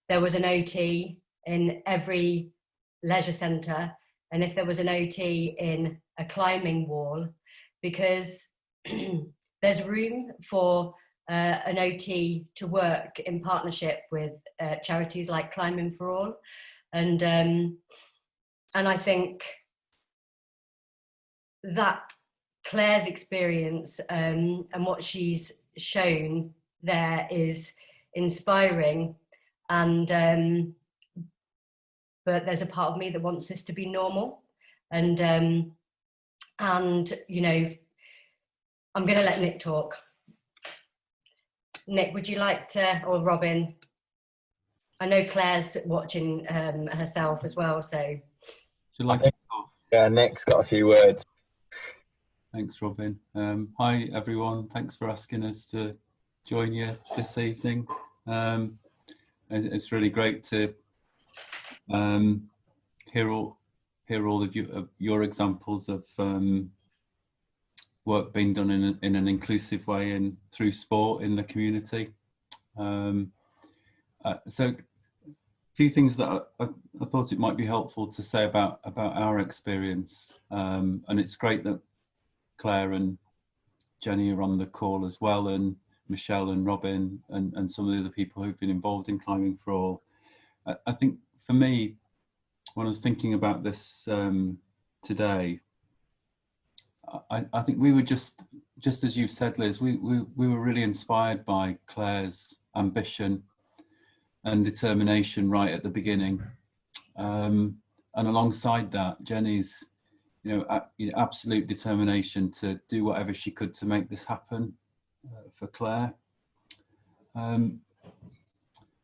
there was an OT in every leisure centre, and if there was an OT in a climbing wall, because there's room for an OT to work in partnership with charities like Climbing for All, and I think that Claire's experience and what she's shown there is inspiring, and but there's a part of me that wants this to be normal, and you know, I'm going to let Nick talk. Nick, would you like to, or Robin? I know Claire's watching herself as well, so. Would you like to talk? Yeah, Nick's got a few words. Thanks, Robin. Hi, everyone. Thanks for asking us to join you this evening. It's really great to hear all of your examples of work being done in an inclusive way and through sport in the community. So a few things that I thought it might be helpful to say about our experience, and it's great that Claire and Jenny are on the call as well, and Michelle and Robin and some of the other people who've been involved in Climbing for All. I think for me, when I was thinking about this today, I think we were just as you've said, Liz, we were really inspired by Claire's ambition and determination right at the beginning, and alongside that, Jenny's absolute determination to do whatever she could to make this happen for Claire.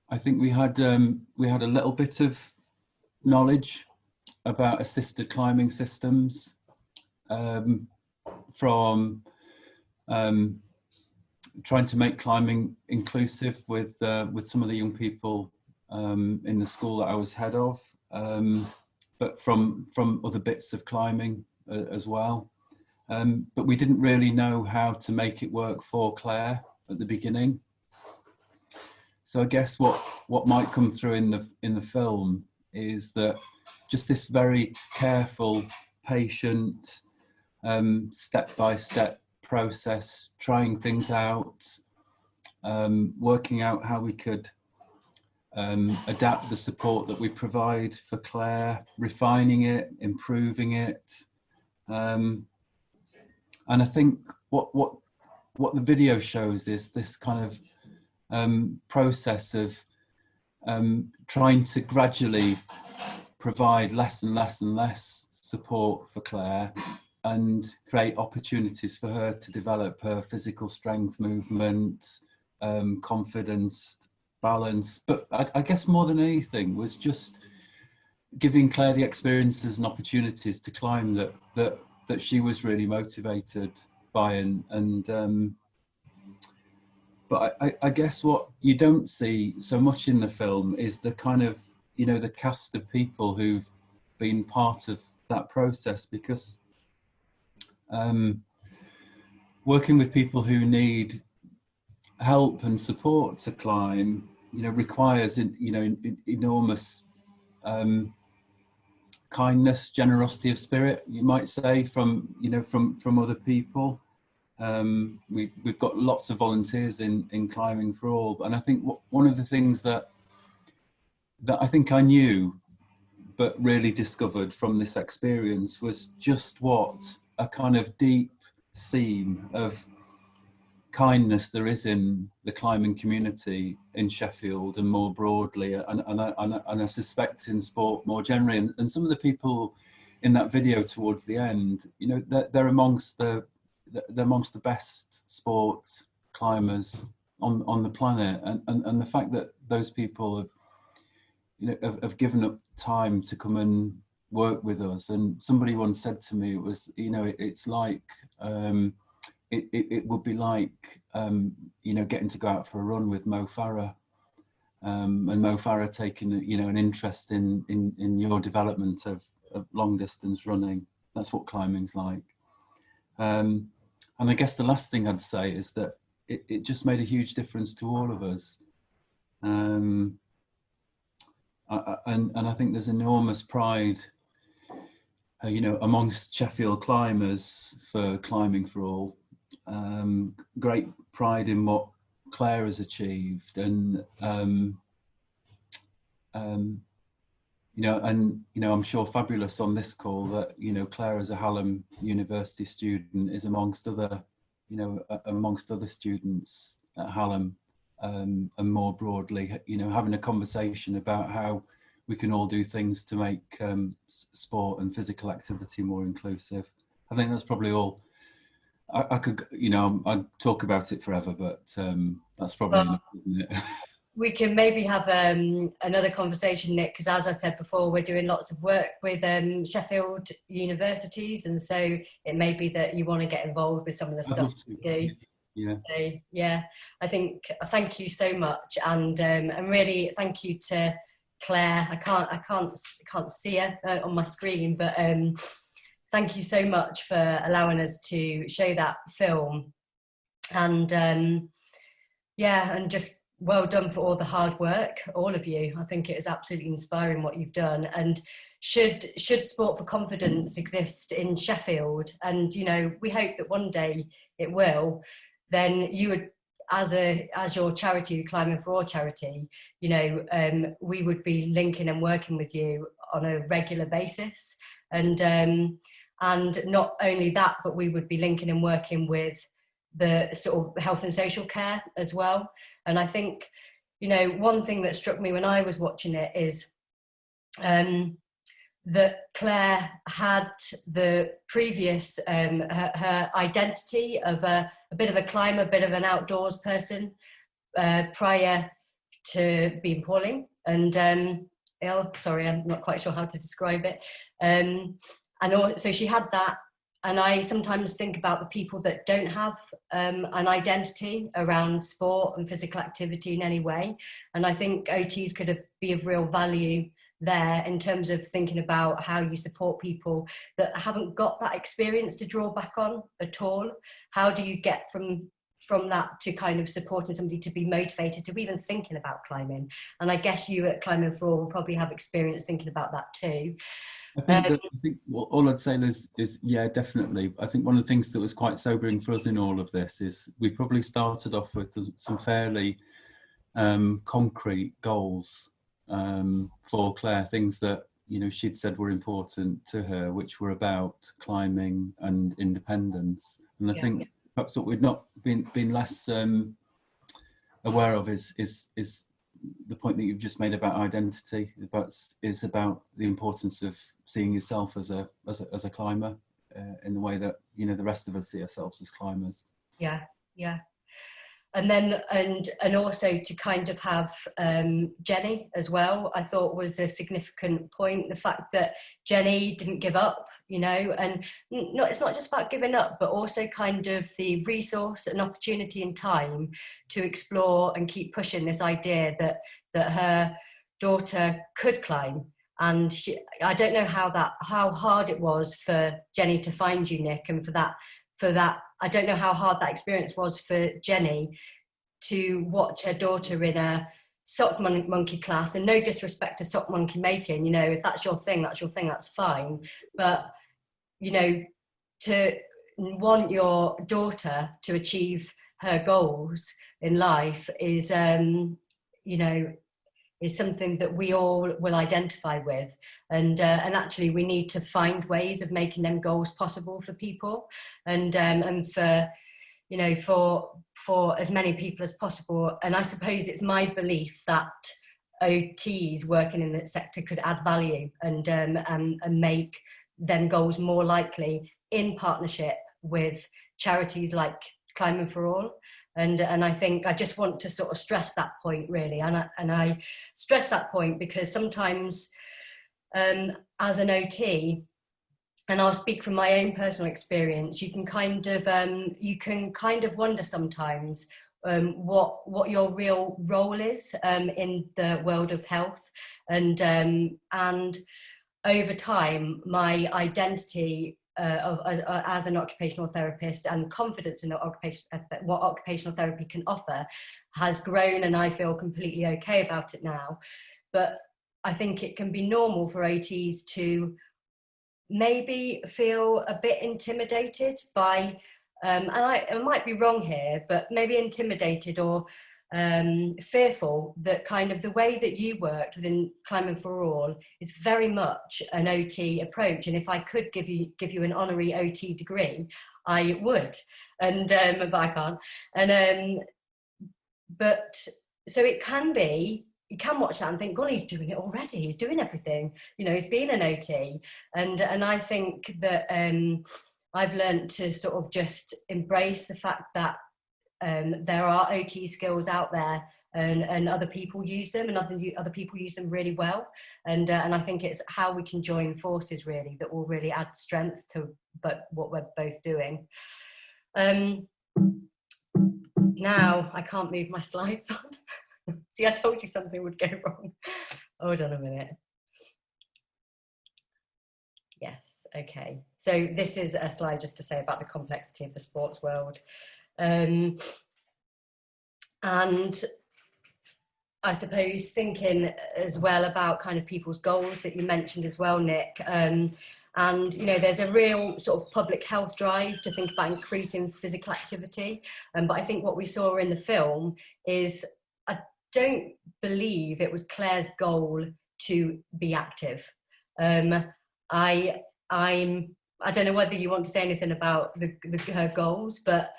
I think we had a little bit of knowledge about assisted climbing systems from trying to make climbing inclusive with some of the young people in the school that I was head of, but from other bits of climbing as well. But we didn't really know how to make it work for Claire at the beginning. So I guess what might come through in the film is that just this very careful, patient, step-by-step process, trying things out, working out how we could adapt the support that we provide for Claire, refining it, improving it. And I think what the video shows is this kind of process of trying to gradually provide less and less and less support for Claire and create opportunities for her to develop her physical strength, movement, confidence, balance. But I guess more than anything was just giving Claire the experiences and opportunities to climb that she was really motivated by, and but I guess what you don't see so much in the film is the kind of, the cast of people who've been part of that process, because working with people who need help and support to climb, requires, enormous kindness, generosity of spirit, you might say, from other people. We've got lots of volunteers in Climbing for All, and I think one of the things that I think I knew but really discovered from this experience was just what a kind of deep seam of kindness there is in the climbing community in Sheffield and more broadly, and I suspect in sport more generally. And some of the people in that video towards the end, they're amongst the best sport climbers on the planet, and the fact that those people have given up time to come and work with us. And somebody once said to me, it was, it's like it would be like getting to go out for a run with Mo Farah, and Mo Farah taking an interest in your development of long distance running. That's what climbing's like. And I guess the last thing I'd say is that it just made a huge difference to all of us. And I think there's enormous pride, amongst Sheffield climbers for Climbing for All. Great pride in what Claire has achieved, and I'm sure fabulous on this call that Claire, as a Hallam University student, is amongst other students at Hallam, and more broadly, having a conversation about how we can all do things to make sport and physical activity more inclusive. I think that's probably all. I could, I'd talk about it forever, but that's probably enough, isn't it? We can maybe have another conversation, Nick, because as I said before, we're doing lots of work with Sheffield universities, and so it may be that you want to get involved with some of the stuff we do. Yeah. So, yeah, I think thank you so much, and really thank you to Claire. I can't see her on my screen, but thank you so much for allowing us to show that film, and and just well done for all the hard work, all of you. I think it is absolutely inspiring what you've done. And should Sport for Confidence exist in Sheffield, and we hope that one day it will, then you would, as your charity, Climbing for All charity, we would be linking and working with you on a regular basis. And And not only that, but we would be linking and working with the sort of health and social care as well. And I think, you know, one thing that struck me when I was watching it is that Claire had the previous, her identity of a bit of a climber, a bit of an outdoors person prior to being poorly and ill. Sorry, I'm not quite sure how to describe it. And so she had that. And I sometimes think about the people that don't have an identity around sport and physical activity in any way. And I think OTs could be of real value there in terms of thinking about how you support people that haven't got that experience to draw back on at all. How do you get from that to kind of supporting somebody to be motivated to even thinking about climbing? And I guess you at Climbing for All will probably have experience thinking about that too. I think all I'd say is yeah, definitely. I think one of the things that was quite sobering for us in all of this is we probably started off with some fairly concrete goals for Claire, things that, you know, she'd said were important to her, which were about climbing and independence. And I think perhaps what we'd not been less aware of is the point that you've just made about identity, is about the importance of seeing yourself as a climber in the way that, you know, the rest of us see ourselves as climbers. Yeah. And then and also to kind of have Jenny as well, I thought was a significant point. The fact that Jenny didn't give up, you know, and it's not just about giving up, but also kind of the resource and opportunity and time to explore and keep pushing this idea that her daughter could climb. And I don't know how hard it was for Jenny to find you, Nick, and for that, I don't know how hard that experience was for Jenny to watch her daughter in a sock monkey class. And no disrespect to sock monkey making, you know, if that's your thing, that's fine. But, you know, to want your daughter to achieve her goals in life is, you know, is something that we all will identify with. And actually we need to find ways of making them goals possible for people and for, you know, for as many people as possible. And I suppose it's my belief that OTs working in that sector could add value and make them goals more likely in partnership with charities like Climbing for All. And I think I just want to sort of stress that point really. And I stress that point because sometimes as an OT, and I'll speak from my own personal experience, you can kind of wonder sometimes what your real role is in the world of health. And over time, my identity as an occupational therapist and confidence in what occupational therapy can offer has grown, and I feel completely okay about it now. But I think it can be normal for OTs to maybe feel a bit intimidated by, and I might be wrong here, but maybe intimidated or fearful that kind of the way that you worked within Climbing for All is very much an OT approach. And if I could give you an honorary OT degree, I would, and but I can't. And but so it can be. You can watch that and think, God, he's doing it already. He's doing everything. You know, he's been an OT, and I think that I've learned to sort of just embrace the fact that there are OT skills out there, and other people use them, and other people use them really well. And I think it's how we can join forces really that will really add strength to what we're both doing. Now I can't move my slides on. See, I told you something would go wrong. Hold on a minute. Yes, okay. So this is a slide just to say about the complexity of the sports world. And I suppose thinking as well about kind of people's goals that you mentioned as well, Nick. And, you know, there's a real sort of public health drive to think about increasing physical activity. But I think what we saw in the film is, I don't believe it was Claire's goal to be active. I'm I don't know whether you want to say anything about her goals, but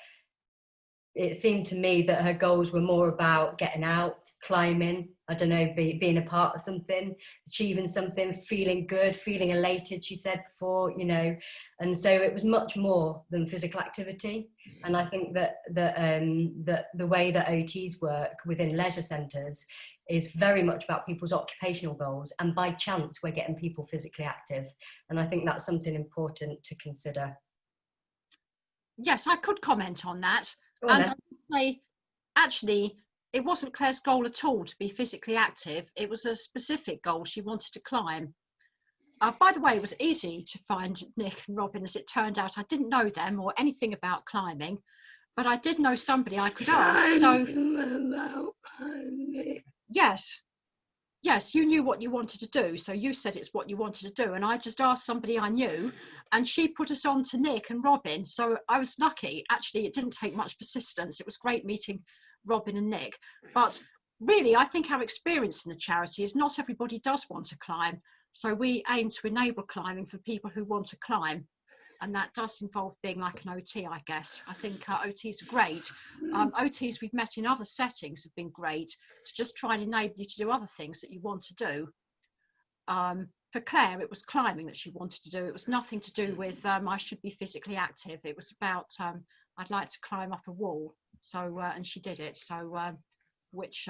it seemed to me that her goals were more about getting out, climbing, I don't know, being a part of something, achieving something, feeling good, feeling elated, she said before, you know. And so it was much more than physical activity. And I think that the way that OTs work within leisure centres is very much about people's occupational goals, and by chance we're getting people physically active, and I think that's something important to consider. Yes, I could comment on that. And I would say, actually, it wasn't Claire's goal at all to be physically active. It was a specific goal she wanted to climb. By the way, it was easy to find Nick and Robin, as it turned out. I didn't know them or anything about climbing, but I did know somebody I could ask. So yes, you knew what you wanted to do, so you said it's what you wanted to do, and I just asked somebody I knew, and she put us on to Nick and Robin. So I was lucky. Actually, it didn't take much persistence. It was great meeting Robin and Nick, but really I think our experience in the charity is not everybody does want to climb, so we aim to enable climbing for people who want to climb. And that does involve being like an OT, I guess. I think OTs are great. OTs we've met in other settings have been great to just try and enable you to do other things that you want to do. For Claire, it was climbing that she wanted to do. It was nothing to do with I should be physically active. It was about I'd like to climb up a wall. So and she did it. So which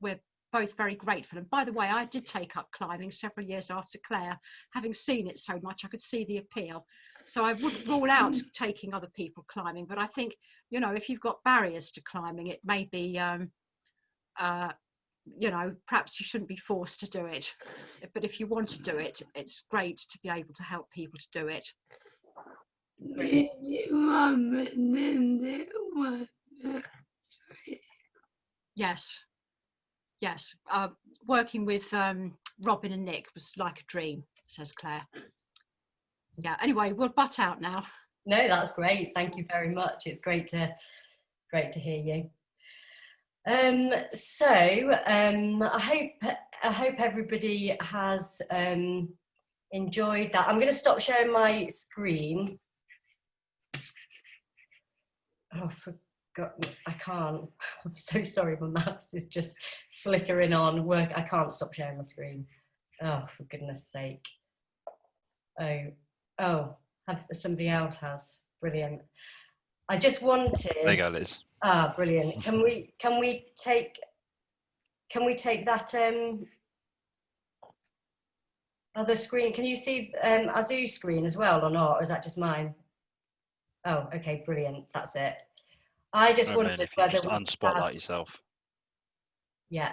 we're both very grateful. And by the way, I did take up climbing several years after Claire, having seen it so much, I could see the appeal. So I wouldn't rule out taking other people climbing, but I think, you know, if you've got barriers to climbing, it may be, you know, perhaps you shouldn't be forced to do it. But if you want to do it, it's great to be able to help people to do it. Yes. Working with Robin and Nick was like a dream, says Claire. Yeah, anyway, we'll butt out now. No, that's great. Thank you very much. It's great to hear you. I hope everybody has enjoyed that. I'm going to stop sharing my screen. Oh, I can't. I'm so sorry, my mouse is just flickering on. I can't stop sharing my screen. Oh, for goodness sake. Oh, somebody else has. Brilliant. I just wanted. There you go, Liz. Ah, brilliant. Can we take that other screen? Can you see Azu's screen as well or not? Or is that just mine? Oh, okay, brilliant. That's it. I just wondered whether just unspotlight yourself. Yeah,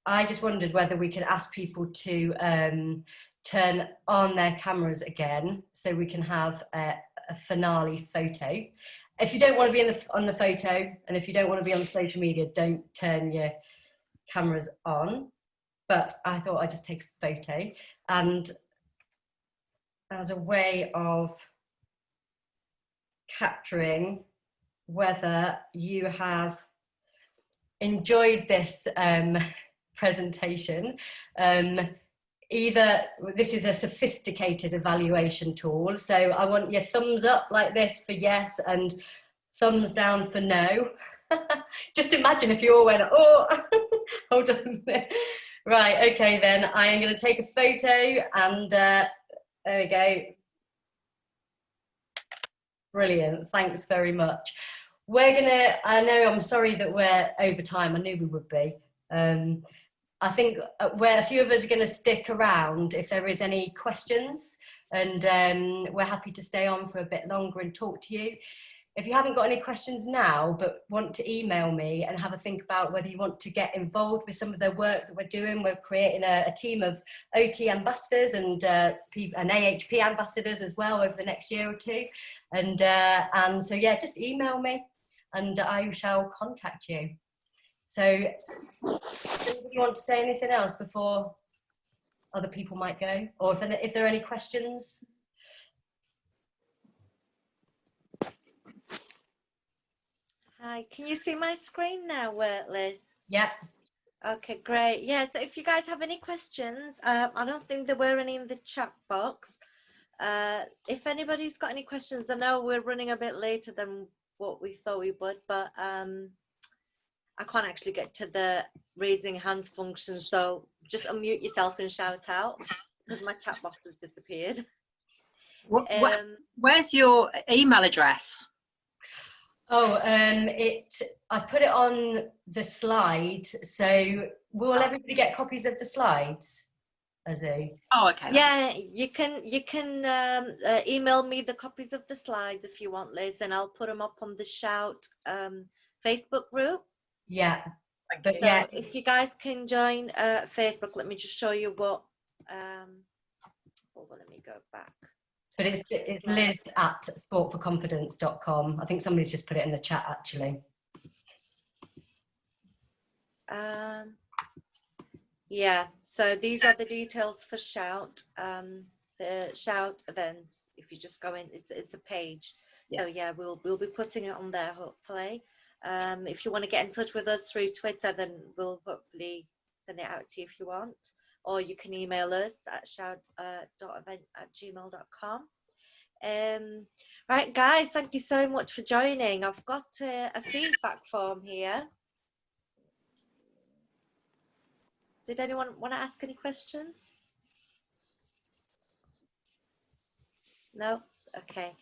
I just wondered whether we could ask people to turn on their cameras again so we can have a finale photo. If you don't want to be on the photo, and if you don't want to be on social media, don't turn your cameras on. But I thought I'd just take a photo, and as a way of capturing whether you have enjoyed this presentation. Either this is a sophisticated evaluation tool, so I want your thumbs up like this for yes and thumbs down for no. Just imagine if you all went, oh, hold on. Right, okay then, I am going to take a photo and there we go. Brilliant, thanks very much. I'm sorry that we're over time, I knew we would be. I think a few of us are going to stick around if there is any questions, and we're happy to stay on for a bit longer and talk to you. If you haven't got any questions now but want to email me and have a think about whether you want to get involved with some of the work that we're doing, we're creating a team of OT ambassadors and AHP ambassadors as well over the next year or two. And so yeah, just email me and I shall contact you. So, do you want to say anything else before other people might go? Or if there are any questions? Hi, can you see my screen now, Liz? Yeah. Okay, great. Yeah, so if you guys have any questions, I don't think there were any in the chat box. if anybody's got any questions, I know we're running a bit later than what we thought we would, but I can't actually get to the raising hands function, so just unmute yourself and shout out because my chat box has disappeared. Where's your email address? Oh, I put it on the slide. So will everybody get copies of the slides? Oh, okay. Yeah, you can email me the copies of the slides if you want, Liz, and I'll put them up on the Shout Facebook group. Yeah. So if you guys can join Facebook, let me just show you what. Hold on, let me go back. But it's Liz at sportforconfidence.com. I think somebody's just put it in the chat actually. Yeah, so these are the details for Shout, the Shout events. If you just go in, it's a page. Yeah. So yeah, we'll be putting it on there hopefully. If you want to get in touch with us through Twitter, then we'll hopefully send it out to you if you want, or you can email us at shout.event@gmail.com. Right, guys, thank you so much for joining. I've got a feedback form here. Did anyone want to ask any questions? No? Okay.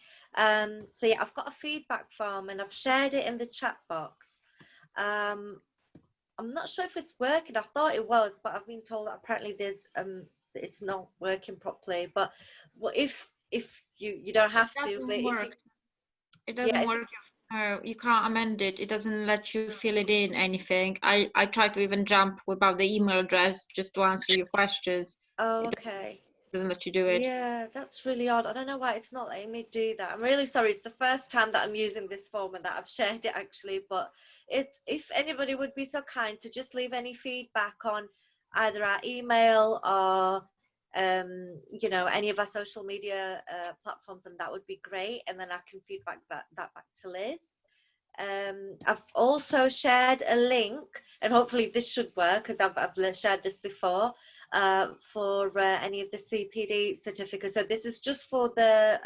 So yeah, I've got a feedback form and I've shared it in the chat box. I'm not sure if it's working. I thought it was, but I've been told that apparently there's it's not working properly. But if you don't have to, but if it doesn't work. You can't amend it. It doesn't let you fill it in anything. I tried to even jump without the email address just to answer your questions. Oh, okay. It doesn't let you do it. Yeah, that's really odd. I don't know why it's not letting me do that. I'm really sorry. It's the first time that I'm using this form and that I've shared it actually. But if anybody would be so kind to just leave any feedback on either our email or you know, any of our social media platforms, and that would be great, and then I can feedback that back to Liz. I've also shared a link, and hopefully this should work because I've shared this before, for any of the CPD certificates. So this is just for the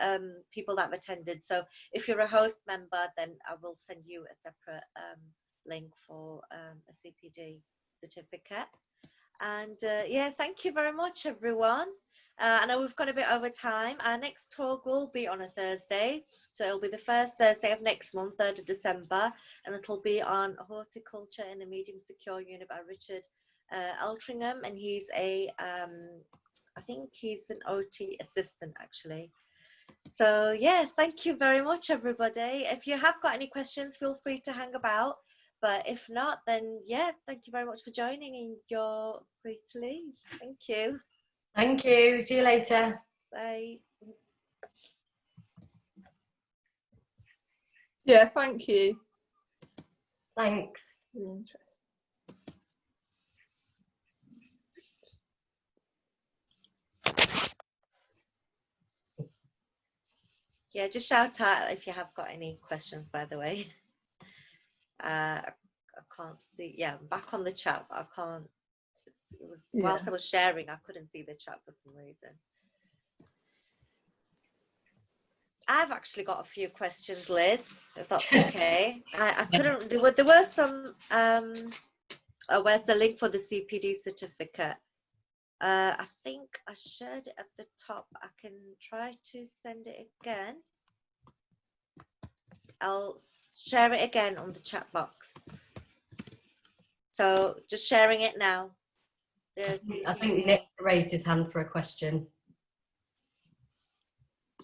people that have attended. So if you're a host member, then I will send you a separate link for a CPD certificate. And yeah, thank you very much, everyone. I know we've got a bit over time. Our next talk will be on a Thursday. So it'll be the first Thursday of next month, 3rd of December. And it'll be on horticulture in a medium secure unit by Richard Altringham. And he's I think he's an OT assistant, actually. So yeah, thank you very much, everybody. If you have got any questions, feel free to hang about. But if not, then yeah, thank you very much for joining and you're free to leave. Thank you. Thank you. See you later. Bye. Yeah, thank you. Thanks. Yeah, just shout out if you have got any questions, by the way. I can't see. Yeah, I'm back on the chat, but I can't. It was whilst I was sharing, I couldn't see the chat for some reason. I've actually got a few questions, Liz, if that's okay. I couldn't. There were some. Where's the link for the CPD certificate? I think I shared it at the top. I can try to send it again. I'll share it again on the chat box. So just sharing it now. I think Nick raised his hand for a question.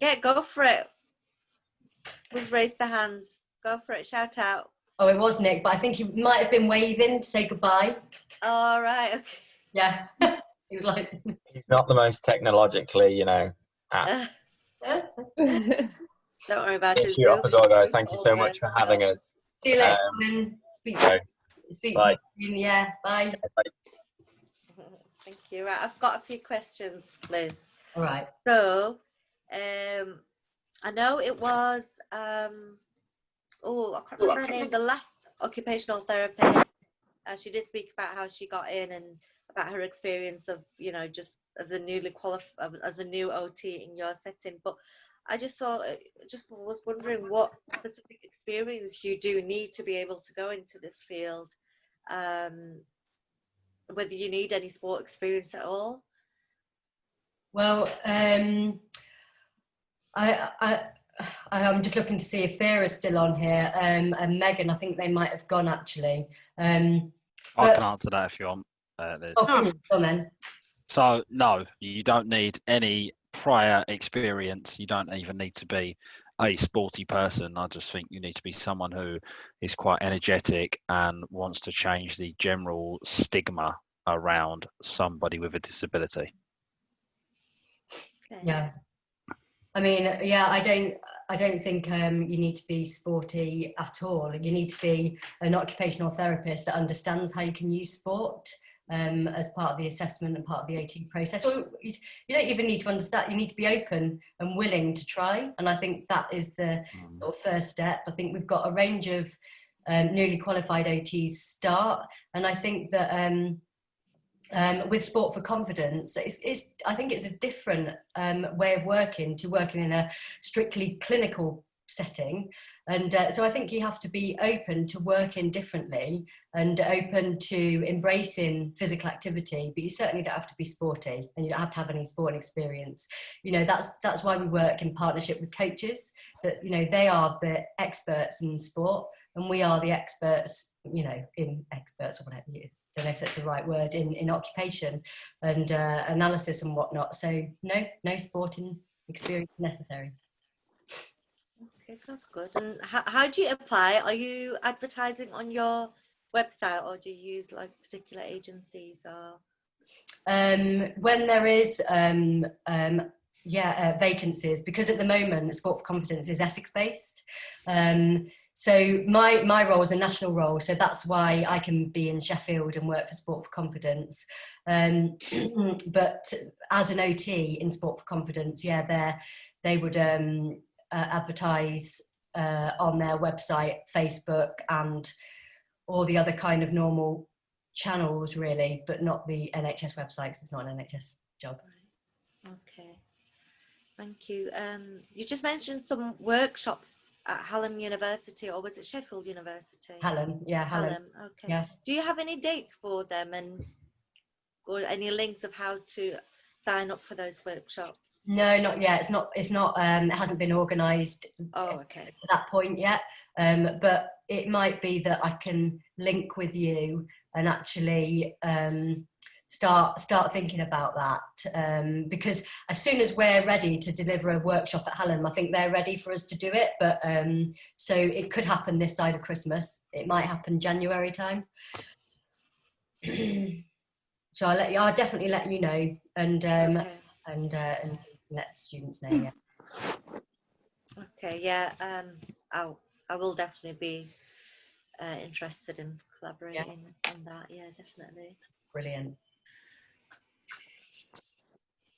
Yeah, go for it. Who's raised their hands? Go for it. Shout out. Oh, it was Nick, but I think he might have been waving to say goodbye. All right. Okay. Yeah. He was like. He's not the most technologically, you know. Don't worry about it. Shoot off as well, guys. Thank you so much for having us. See you later. Speak to you soon. Yeah. Bye. Thank you. Right, I've got a few questions, Liz. All right. So, I know it was, oh, I can't remember her name, the last occupational therapist. She did speak about how she got in and about her experience of, you know, just as a newly qualified, as a new OT in your setting, but I just was wondering what specific experience you do need to be able to go into this field, whether you need any sport experience at all. Well, I'm just looking to see if Vera's still on here, and Megan, I think they might have gone actually. I can answer that if you want, Liz. Oh, go on then. So no, you don't need any prior experience. You don't even need to be a sporty person. I just think you need to be someone who is quite energetic and wants to change the general stigma around somebody with a disability. Yeah, I mean, yeah, I don't think you need to be sporty at all. You need to be an occupational therapist that understands how you can use sport as part of the assessment and part of the OT process. Or you don't even need to understand, you need to be open and willing to try. And I think that is the sort of first step. I think we've got a range of newly qualified OTs start. And I think that with Sport for Confidence, I think it's a different way of working to working in a strictly clinical setting. And so I think you have to be open to working differently and open to embracing physical activity, but you certainly don't have to be sporty and you don't have to have any sporting experience. You know, that's why we work in partnership with coaches, that, you know, they are the experts in sport and we are the experts, you know, in experts or whatever you don't know if that's the right word, in occupation and analysis and whatnot. So no sporting experience necessary. Okay, that's good. And how do you apply? Are you advertising on your website or do you use like particular agencies or? When there is vacancies, because at the moment Sport for Confidence is Essex based. So my role is a national role, so that's why I can be in Sheffield and work for Sport for Confidence. But as an OT in Sport for Confidence, yeah, they would advertise on their website, Facebook, and all the other kind of normal channels, really, but not the NHS website, because it's not an NHS job. Okay, thank you. You just mentioned some workshops at Hallam University, or was it Sheffield University? Hallam, yeah, Hallam. Okay. Yeah. Do you have any dates for them or any links of how to sign up for those workshops? No, not yet. It's not. It hasn't been organised. Oh, okay. To that point yet. But it might be that I can link with you and actually start thinking about that. Because as soon as we're ready to deliver a workshop at Hallam, I think they're ready for us to do it. But so it could happen this side of Christmas. It might happen January time. So I'll definitely let you know and let students know. Yeah. Okay. Yeah. I will definitely be interested in collaborating on that. Yeah, definitely. Brilliant.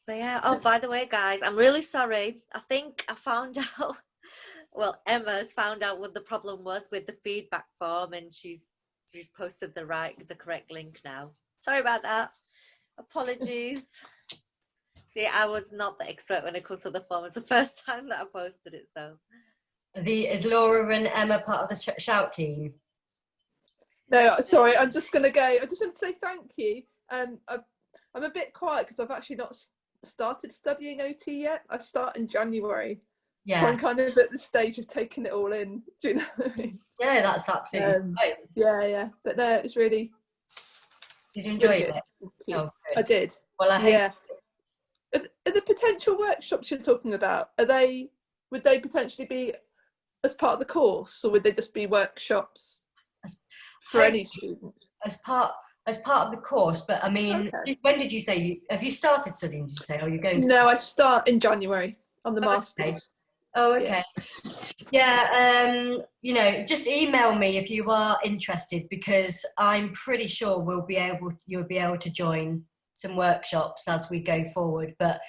But yeah. Oh, by the way, guys, I'm really sorry. I think I found out. Well, Emma's found out what the problem was with the feedback form, and she's posted the correct link now. Sorry about that. Apologies. See, I was not the expert when it comes to the form. It's the first time that I posted it, so. Is Laura and Emma part of the shout team? No, sorry, I'm just going to go. I just want to say thank you. I'm a bit quiet because I've actually not started studying OT yet. I start in January. Yeah. So I'm kind of at the stage of taking it all in. Do you know what I mean? Yeah, that's absolutely right. Yeah. But no, it's really. Did you enjoy really it? Oh, I did. Well, I hope. Yeah. Are the potential workshops you're talking about, would they potentially be as part of the course, or would they just be workshops for any student? As part of the course, but I mean, when did you say have you started studying? Did you say, or you're going? No, I start in January on the masters. Oh, okay. Yeah, you know, just email me if you are interested, because I'm pretty sure you'll be able to join some workshops as we go forward. But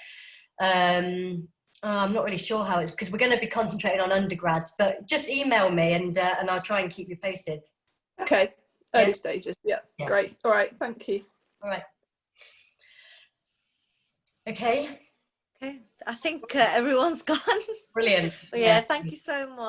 I'm not really sure how it's, because we're going to be concentrating on undergrads. But just email me and I'll try and keep you posted. Okay, early stages. Yeah, great. All right, thank you. All right. Okay. Okay, I think everyone's gone. Brilliant. But yeah, thank you so much.